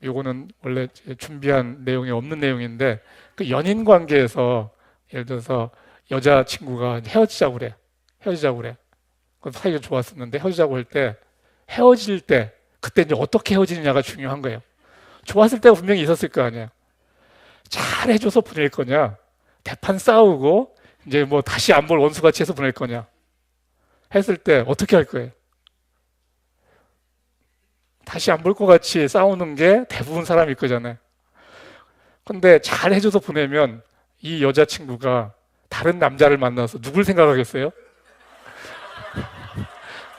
S1: 요거는 원래 준비한 내용이 없는 내용인데 그 연인 관계에서 예를 들어서 여자친구가 헤어지자고 그래. 그 사이가 좋았었는데 헤어지자고 할 때 헤어질 때 그때 이제 어떻게 헤어지느냐가 중요한 거예요. 좋았을 때가 분명히 있었을 거 아니에요. 잘 해줘서 보낼 거냐? 대판 싸우고 이제 뭐 다시 안 볼 원수같이 해서 보낼 거냐? 했을 때 어떻게 할 거예요? 다시 안 볼 것 같이 싸우는 게 대부분 사람일 거잖아요. 근데 잘 해줘서 보내면 이 여자친구가 다른 남자를 만나서 누굴 생각하겠어요?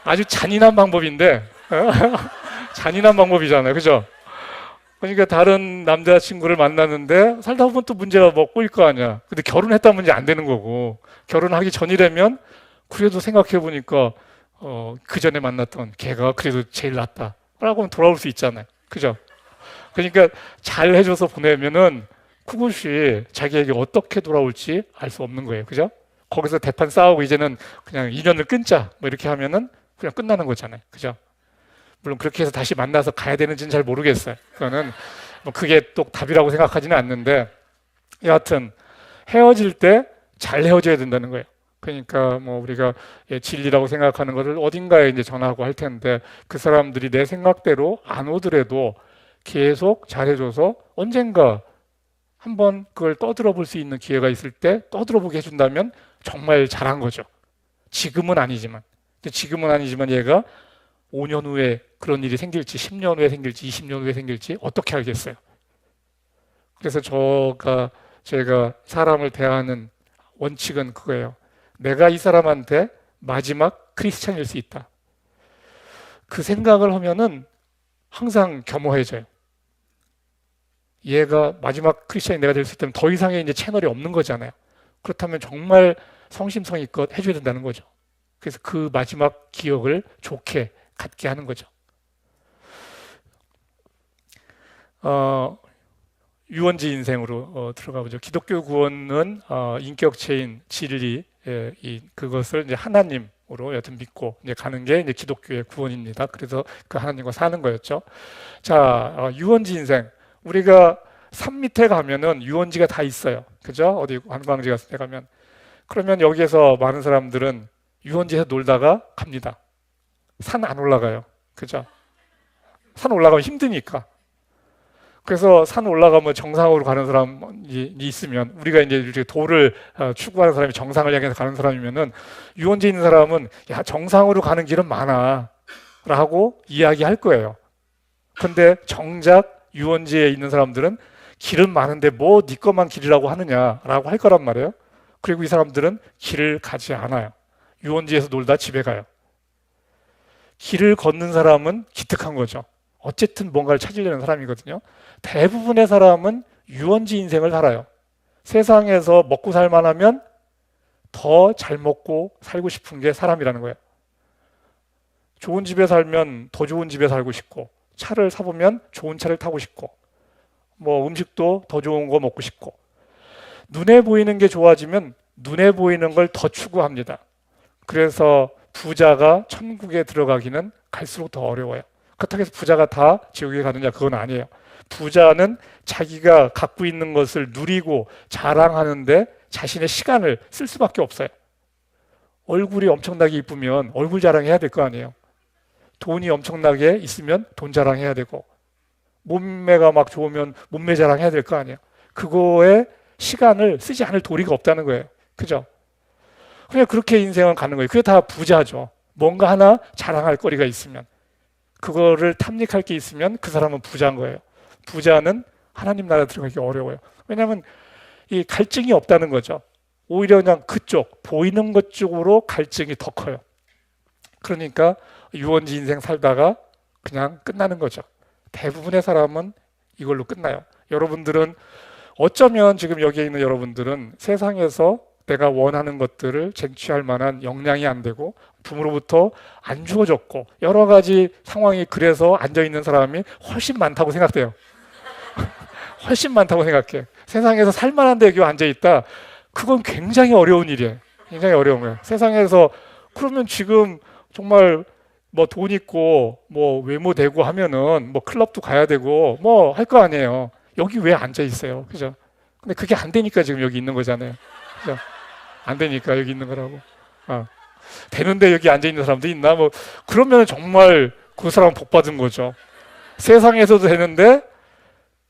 S1: 아주 잔인한 방법인데 잔인한 방법이잖아요. 그죠? 그러니까 다른 남자친구를 만났는데 살다 보면 또 문제가 뭐 꼬일 거 아니야. 근데 결혼했다 문제 안 되는 거고, 결혼하기 전이라면 그래도 생각해 보니까 그 전에 만났던 걔가 그래도 제일 낫다 라고 돌아올 수 있잖아요. 그죠? 그러니까 잘 해줘서 보내면은 그것이 자기에게 어떻게 돌아올지 알 수 없는 거예요. 그죠? 거기서 대판 싸우고 이제는 그냥 인연을 끊자 뭐 이렇게 하면은 그냥 끝나는 거잖아요. 그죠? 물론 그렇게 해서 다시 만나서 가야 되는지는 잘 모르겠어요. 그거는 뭐 그게 또 답이라고 생각하지는 않는데, 여하튼 헤어질 때 잘 헤어져야 된다는 거예요. 그러니까 뭐 우리가 진리라고 생각하는 것을 어딘가에 이제 전하고 할 텐데, 그 사람들이 내 생각대로 안 오더라도 계속 잘해줘서 언젠가 한번 그걸 떠들어 볼 수 있는 기회가 있을 때 떠들어 보게 해준다면 정말 잘한 거죠. 지금은 아니지만 얘가 5년 후에 그런 일이 생길지, 10년 후에 생길지, 20년 후에 생길지 어떻게 알겠어요? 그래서 제가 사람을 대하는 원칙은 그거예요. 내가 이 사람한테 마지막 크리스찬일 수 있다. 그 생각을 하면은 항상 겸허해져요. 얘가 마지막 크리스찬이 내가 될 수 있다면 더 이상의 이제 채널이 없는 거잖아요. 그렇다면 정말 성심성의껏 해줘야 된다는 거죠. 그래서 그 마지막 기억을 좋게 갖게 하는 거죠. 유원지 인생으로 들어가 보죠. 기독교 구원은 인격체인 진리, 그것을 이제 하나님으로 여튼 믿고 이제 가는 게 이제 기독교의 구원입니다. 그래서 그 하나님과 사는 거였죠. 자, 유원지 인생. 우리가 산 밑에 가면은 유원지가 다 있어요. 그죠? 어디 관광지 같은 데 가면. 그러면 여기에서 많은 사람들은 유원지에서 놀다가 갑니다. 산 안 올라가요. 그죠? 산 올라가면 힘드니까. 그래서 산 올라가면 정상으로 가는 사람이 있으면, 우리가 이제 이렇게 도를 추구하는 사람이 정상을 향해서 가는 사람이면은, 유원지에 있는 사람은 야, 정상으로 가는 길은 많아 라고 이야기할 거예요. 근데 정작 유원지에 있는 사람들은 길은 많은데 뭐 네 것만 길이라고 하느냐라고 할 거란 말이에요. 그리고 이 사람들은 길을 가지 않아요. 유원지에서 놀다 집에 가요. 길을 걷는 사람은 기특한 거죠. 어쨌든 뭔가를 찾으려는 사람이거든요. 대부분의 사람은 유원지 인생을 살아요. 세상에서 먹고 살만하면 더 잘 먹고 살고 싶은 게 사람이라는 거예요. 좋은 집에 살면 더 좋은 집에 살고 싶고, 차를 사보면 좋은 차를 타고 싶고, 뭐 음식도 더 좋은 거 먹고 싶고, 눈에 보이는 게 좋아지면 눈에 보이는 걸 더 추구합니다. 그래서 부자가 천국에 들어가기는 갈수록 더 어려워요. 그렇다고 해서 부자가 다 지옥에 가느냐, 그건 아니에요. 부자는 자기가 갖고 있는 것을 누리고 자랑하는데 자신의 시간을 쓸 수밖에 없어요. 얼굴이 엄청나게 이쁘면 얼굴 자랑해야 될 거 아니에요. 돈이 엄청나게 있으면 돈 자랑해야 되고, 몸매가 막 좋으면 몸매 자랑해야 될 거 아니에요. 그거에 시간을 쓰지 않을 도리가 없다는 거예요. 그죠? 그냥 그렇게 인생은 가는 거예요. 그게 다 부자죠. 뭔가 하나 자랑할 거리가 있으면, 그거를 탐닉할 게 있으면 그 사람은 부자인 거예요. 부자는 하나님 나라 들어가기 어려워요. 왜냐하면 이 갈증이 없다는 거죠. 오히려 그냥 그쪽, 보이는 것 쪽으로 갈증이 더 커요. 그러니까 유원지 인생 살다가 그냥 끝나는 거죠. 대부분의 사람은 이걸로 끝나요. 여러분들은 어쩌면 지금 여기에 있는 여러분들은 세상에서 내가 원하는 것들을 쟁취할 만한 역량이 안 되고 부모로부터 안 주어졌고 여러 가지 상황이 그래서 앉아있는 사람이 훨씬 많다고 생각돼요. 훨씬 많다고 생각해. 세상에서 살만한데 여기 앉아있다. 그건 굉장히 어려운 일이에요. 굉장히 어려운 거예요. 세상에서 그러면 지금 정말 뭐 돈 있고 뭐 외모 되고 하면은 뭐 클럽도 가야 되고 뭐 할 거 아니에요. 여기 왜 앉아 있어요? 그죠? 근데 그게 안 되니까 지금 여기 있는 거잖아요. 그죠? 안 되니까 여기 있는 거라고. 되는데 여기 앉아 있는 사람도 있나? 뭐 그러면 정말 그 사람 복 받은 거죠. 세상에서도 되는데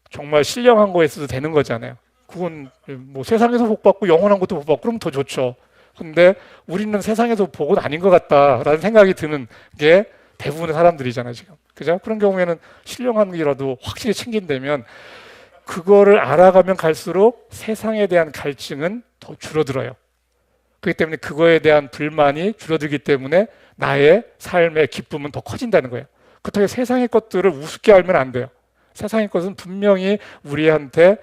S1: 정말 신령한 거에서도 되는 거잖아요. 그건 뭐 세상에서 복 받고 영원한 것도 복 받고 그러면 더 좋죠. 근데 우리는 세상에서 복은 아닌 것 같다라는 생각이 드는 게 대부분의 사람들이잖아요, 지금. 그죠? 그런 경우에는 신령한 게라도 확실히 챙긴다면 그거를 알아가면 갈수록 세상에 대한 갈증은 더 줄어들어요. 그렇기 때문에 그거에 대한 불만이 줄어들기 때문에 나의 삶의 기쁨은 더 커진다는 거예요. 그렇다고 세상의 것들을 우습게 알면 안 돼요. 세상의 것은 분명히 우리한테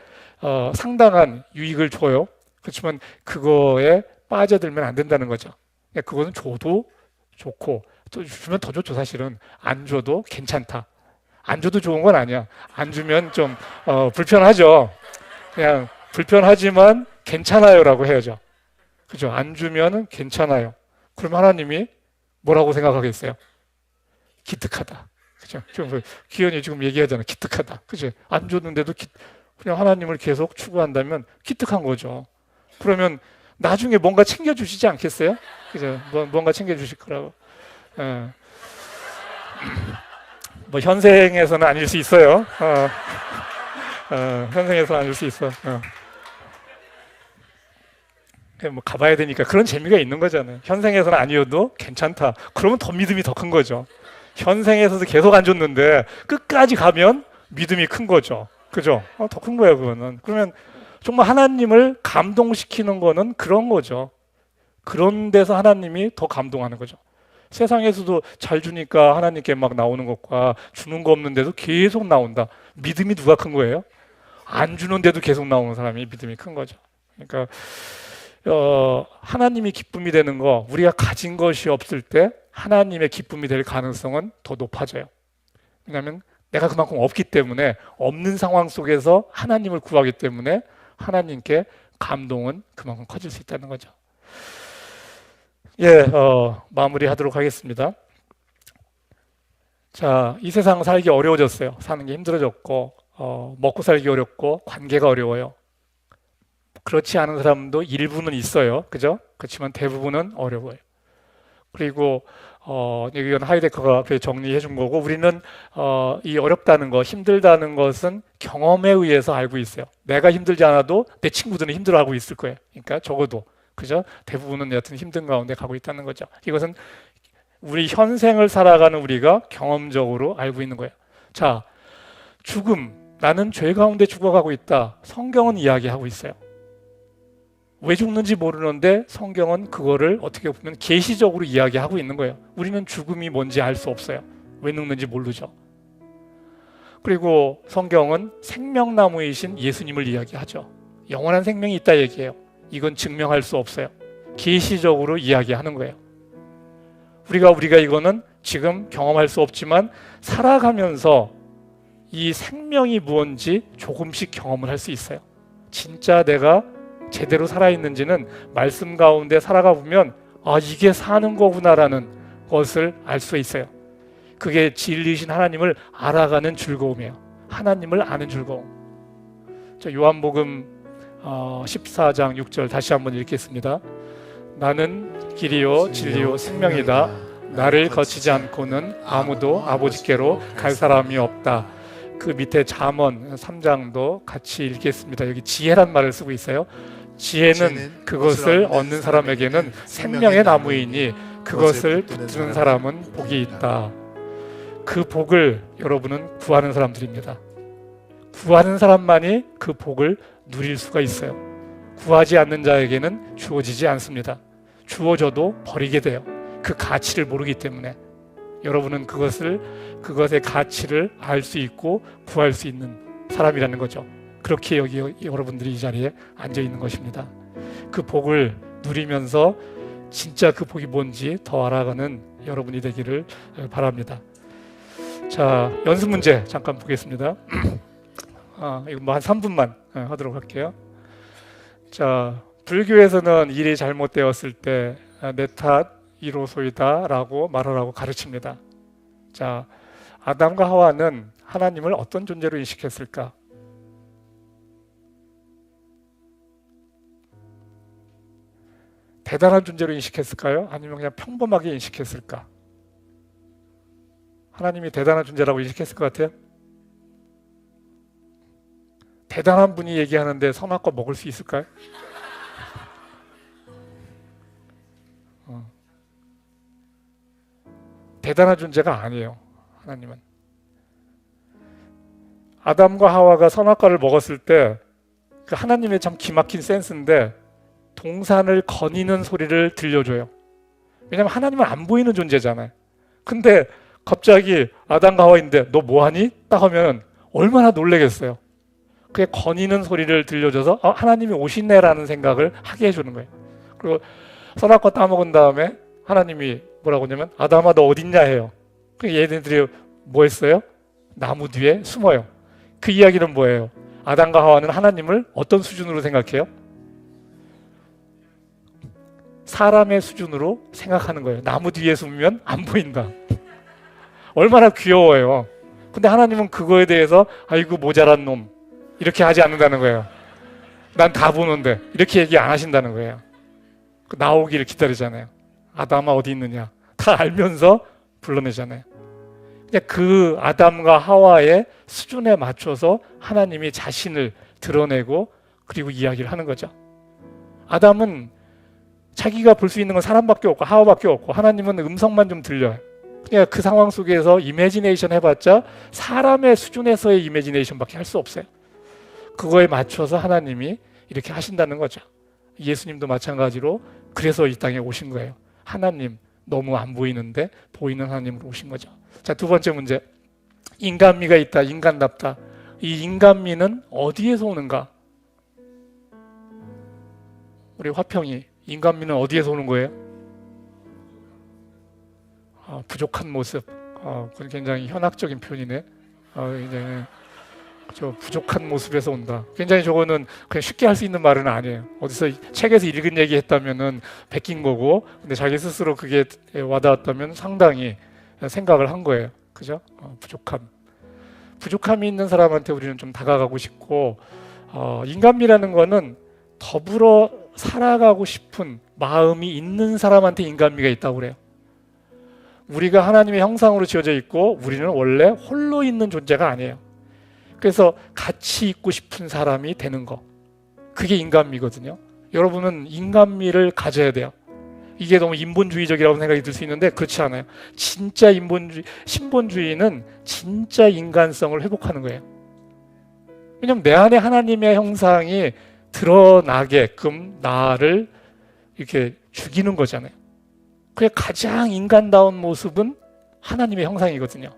S1: 상당한 유익을 줘요. 그렇지만 그거에 빠져들면 안 된다는 거죠. 그거는 줘도 좋고 또 주면 더 좋죠. 사실은 안 줘도 괜찮다. 안 줘도 좋은 건 아니야. 안 주면 좀 불편하죠. 그냥 불편하지만 괜찮아요라고 해야죠. 그죠? 안 주면 괜찮아요. 그럼 하나님이 뭐라고 생각하겠어요? 기특하다. 그죠? 지금 기현이 지금 얘기하잖아. 기특하다. 그죠? 안 줬는데도 그냥 하나님을 계속 추구한다면 기특한 거죠. 그러면 나중에 뭔가 챙겨주시지 않겠어요? 그죠? 뭔가 챙겨주실 거라고. 예. 뭐 현생에서는 아닐 수 있어요. 현생에서는 아닐 수 있어. 뭐 가봐야 되니까 그런 재미가 있는 거잖아요. 현생에서는 아니어도 괜찮다. 그러면 더 믿음이 더 큰 거죠. 현생에서도 계속 안 줬는데 끝까지 가면 믿음이 큰 거죠. 그죠? 더 큰 거예요, 그거는. 그러면 정말 하나님을 감동시키는 거는 그런 거죠. 그런 데서 하나님이 더 감동하는 거죠. 세상에서도 잘 주니까 하나님께 막 나오는 것과 주는 거 없는데도 계속 나온다. 믿음이 누가 큰 거예요? 안 주는데도 계속 나오는 사람이 믿음이 큰 거죠. 그러니까 하나님이 기쁨이 되는 거, 우리가 가진 것이 없을 때 하나님의 기쁨이 될 가능성은 더 높아져요. 왜냐하면 내가 그만큼 없기 때문에 없는 상황 속에서 하나님을 구하기 때문에 하나님께 감동은 그만큼 커질 수 있다는 거죠. 예, 마무리하도록 하겠습니다. 자, 이 세상 살기 어려워졌어요. 사는 게 힘들어졌고 먹고 살기 어렵고 관계가 어려워요. 그렇지 않은 사람도 일부는 있어요. 그죠? 그렇지만 대부분은 어려워요. 그리고 이건 하이데커가 정리해 준 거고 우리는 이 어렵다는 거, 힘들다는 것은 경험에 의해서 알고 있어요. 내가 힘들지 않아도 내 친구들은 힘들어하고 있을 거예요. 그러니까 적어도 그죠? 대부분은 여튼 힘든 가운데 가고 있다는 거죠. 이것은 우리 현생을 살아가는 우리가 경험적으로 알고 있는 거예요. 자, 죽음, 나는 죄 가운데 죽어가고 있다. 성경은 이야기하고 있어요. 왜 죽는지 모르는데 성경은 그거를 어떻게 보면 계시적으로 이야기하고 있는 거예요. 우리는 죽음이 뭔지 알 수 없어요. 왜 죽는지 모르죠. 그리고 성경은 생명나무이신 예수님을 이야기하죠. 영원한 생명이 있다 얘기해요. 이건 증명할 수 없어요. 계시적으로 이야기하는 거예요. 우리가 이거는 지금 경험할 수 없지만 살아가면서 이 생명이 무엇인지 조금씩 경험을 할 수 있어요. 진짜 내가 제대로 살아있는지는 말씀 가운데 살아가 보면 이게 사는 거구나라는 것을 알 수 있어요. 그게 진리이신 하나님을 알아가는 즐거움이에요. 하나님을 아는 즐거움. 자, 요한복음 14장 6절 다시 한번 읽겠습니다. 나는 길이요 진리요 생명이다. 나를 거치지 않고는 아무도 아버지께로 갈 사람이 없다. 그 밑에 잠언 3장도 같이 읽겠습니다. 여기 지혜란 말을 쓰고 있어요. 지혜는 그것을 얻는 사람에게는 생명의 나무이니 그것을 붙드는 사람은 복이 있다. 그 복을 여러분은 구하는 사람들입니다. 구하는 사람만이 그 복을 누릴 수가 있어요. 구하지 않는 자에게는 주어지지 않습니다. 주어져도 버리게 돼요. 그 가치를 모르기 때문에. 여러분은 그것의 가치를 알 수 있고 구할 수 있는 사람이라는 거죠. 그렇게 여기 여러분들이 이 자리에 앉아 있는 것입니다. 그 복을 누리면서 진짜 그 복이 뭔지 더 알아가는 여러분이 되기를 바랍니다. 자, 연습 문제 잠깐 보겠습니다. 이거 뭐 한 3분만 하도록 할게요. 자, 불교에서는 일이 잘못되었을 때 내 탓 이로소이다 라고 말하라고 가르칩니다. 자, 아담과 하와는 하나님을 어떤 존재로 인식했을까? 대단한 존재로 인식했을까요? 아니면 그냥 평범하게 인식했을까? 하나님이 대단한 존재라고 인식했을 것 같아요? 대단한 분이 얘기하는데 선악과 먹을 수 있을까요? 대단한 존재가 아니에요. 하나님은. 아담과 하와가 선악과를 먹었을 때 그 하나님의 참 기막힌 센스인데 동산을 거니는 소리를 들려줘요. 왜냐하면 하나님은 안 보이는 존재잖아요. 근데 갑자기 아담과 하와인데 너 뭐하니? 딱 하면 얼마나 놀라겠어요. 그게 거니는 소리를 들려줘서 하나님이 오시네라는 생각을 하게 해주는 거예요. 그리고 선악과 따먹은 다음에 하나님이 뭐라고 하냐면 아담아 너 어딨냐 해요. 그 얘네들이 뭐 했어요? 나무 뒤에 숨어요. 그 이야기는 뭐예요? 아담과 하와는 하나님을 어떤 수준으로 생각해요? 사람의 수준으로 생각하는 거예요. 나무 뒤에 숨으면 안 보인다. 얼마나 귀여워요. 근데 하나님은 그거에 대해서 아이고 모자란 놈 이렇게 하지 않는다는 거예요. 난 다 보는데 이렇게 얘기 안 하신다는 거예요. 나오기를 기다리잖아요. 아담아 어디 있느냐 다 알면서 불러내잖아요. 그냥 그 아담과 하와의 수준에 맞춰서 하나님이 자신을 드러내고 그리고 이야기를 하는 거죠. 아담은 자기가 볼 수 있는 건 사람밖에 없고 하와밖에 없고 하나님은 음성만 좀 들려요. 그냥 그 상황 속에서 이매지네이션 해봤자 사람의 수준에서의 이매지네이션밖에 할 수 없어요. 그거에 맞춰서 하나님이 이렇게 하신다는 거죠. 예수님도 마찬가지로 그래서 이 땅에 오신 거예요. 하나님 너무 안 보이는데 보이는 하나님으로 오신 거죠. 자, 두 번째 문제. 인간미가 있다. 인간답다. 이 인간미는 어디에서 오는가? 우리 화평이 인간미는 어디에서 오는 거예요? 부족한 모습. 그건 굉장히 현학적인 표현이네. 굉장히 저 부족한 모습에서 온다. 굉장히 저거는 그냥 쉽게 할 수 있는 말은 아니에요. 어디서 책에서 읽은 얘기 했다면은 베낀 거고, 근데 자기 스스로 그게 와닿았다면 상당히 생각을 한 거예요. 그죠? 부족함이 있는 사람한테 우리는 좀 다가가고 싶고, 인간미라는 거는 더불어 살아가고 싶은 마음이 있는 사람한테 인간미가 있다고 그래요. 우리가 하나님의 형상으로 지어져 있고 우리는 원래 홀로 있는 존재가 아니에요. 그래서 같이 있고 싶은 사람이 되는 거, 그게 인간미거든요. 여러분은 인간미를 가져야 돼요. 이게 너무 인본주의적이라고 생각이 들 수 있는데 그렇지 않아요. 진짜 신본주의는 진짜 인간성을 회복하는 거예요. 왜냐하면 내 안에 하나님의 형상이 드러나게끔 나를 이렇게 죽이는 거잖아요. 그게 가장 인간다운 모습은 하나님의 형상이거든요.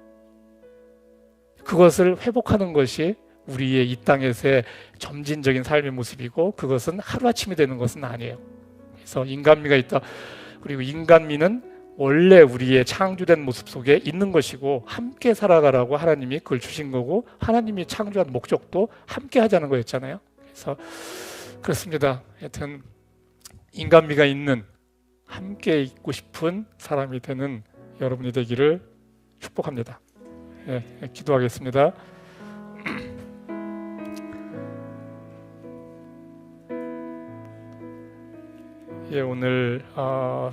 S1: 그것을 회복하는 것이 우리의 이 땅에서의 점진적인 삶의 모습이고 그것은 하루아침에 되는 것은 아니에요. 그래서 인간미가 있다. 그리고 인간미는 원래 우리의 창조된 모습 속에 있는 것이고 함께 살아가라고 하나님이 그걸 주신 거고 하나님이 창조한 목적도 함께 하자는 거였잖아요. 그래서 그렇습니다. 하여튼 인간미가 있는 함께 있고 싶은 사람이 되는 여러분이 되기를 축복합니다. 기도하겠습니다. 오늘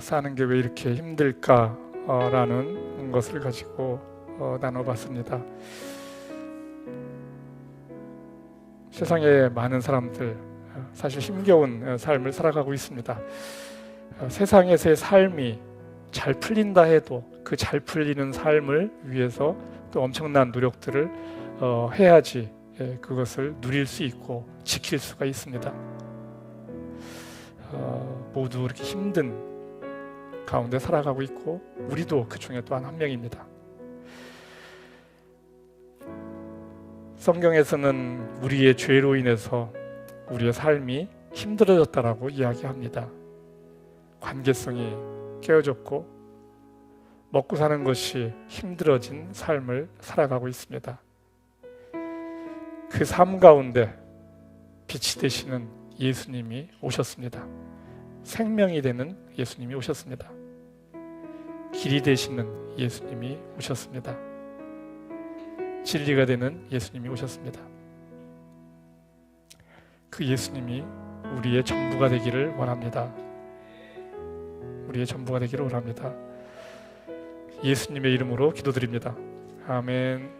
S1: 사는 게 왜 이렇게 힘들까라는 것을 가지고 나눠봤습니다. 세상에 많은 사람들 사실 힘겨운 삶을 살아가고 있습니다. 세상에서의 삶이 잘 풀린다 해도 그 잘 풀리는 삶을 위해서 또 엄청난 노력들을 해야지 그것을 누릴 수 있고 지킬 수가 있습니다. 모두 이렇게 힘든 가운데 살아가고 있고 우리도 그 중에 또한 한 명입니다. 성경에서는 우리의 죄로 인해서 우리의 삶이 힘들어졌다라고 이야기합니다. 관계성이 깨어졌고 먹고 사는 것이 힘들어진 삶을 살아가고 있습니다. 그 삶 가운데 빛이 되시는 예수님이 오셨습니다. 생명이 되는 예수님이 오셨습니다. 길이 되시는 예수님이 오셨습니다. 진리가 되는 예수님이 오셨습니다. 그 예수님이 우리의 전부가 되기를 원합니다. 우리의 전부가 되기를 원합니다. 예수님의 이름으로 기도드립니다. 아멘.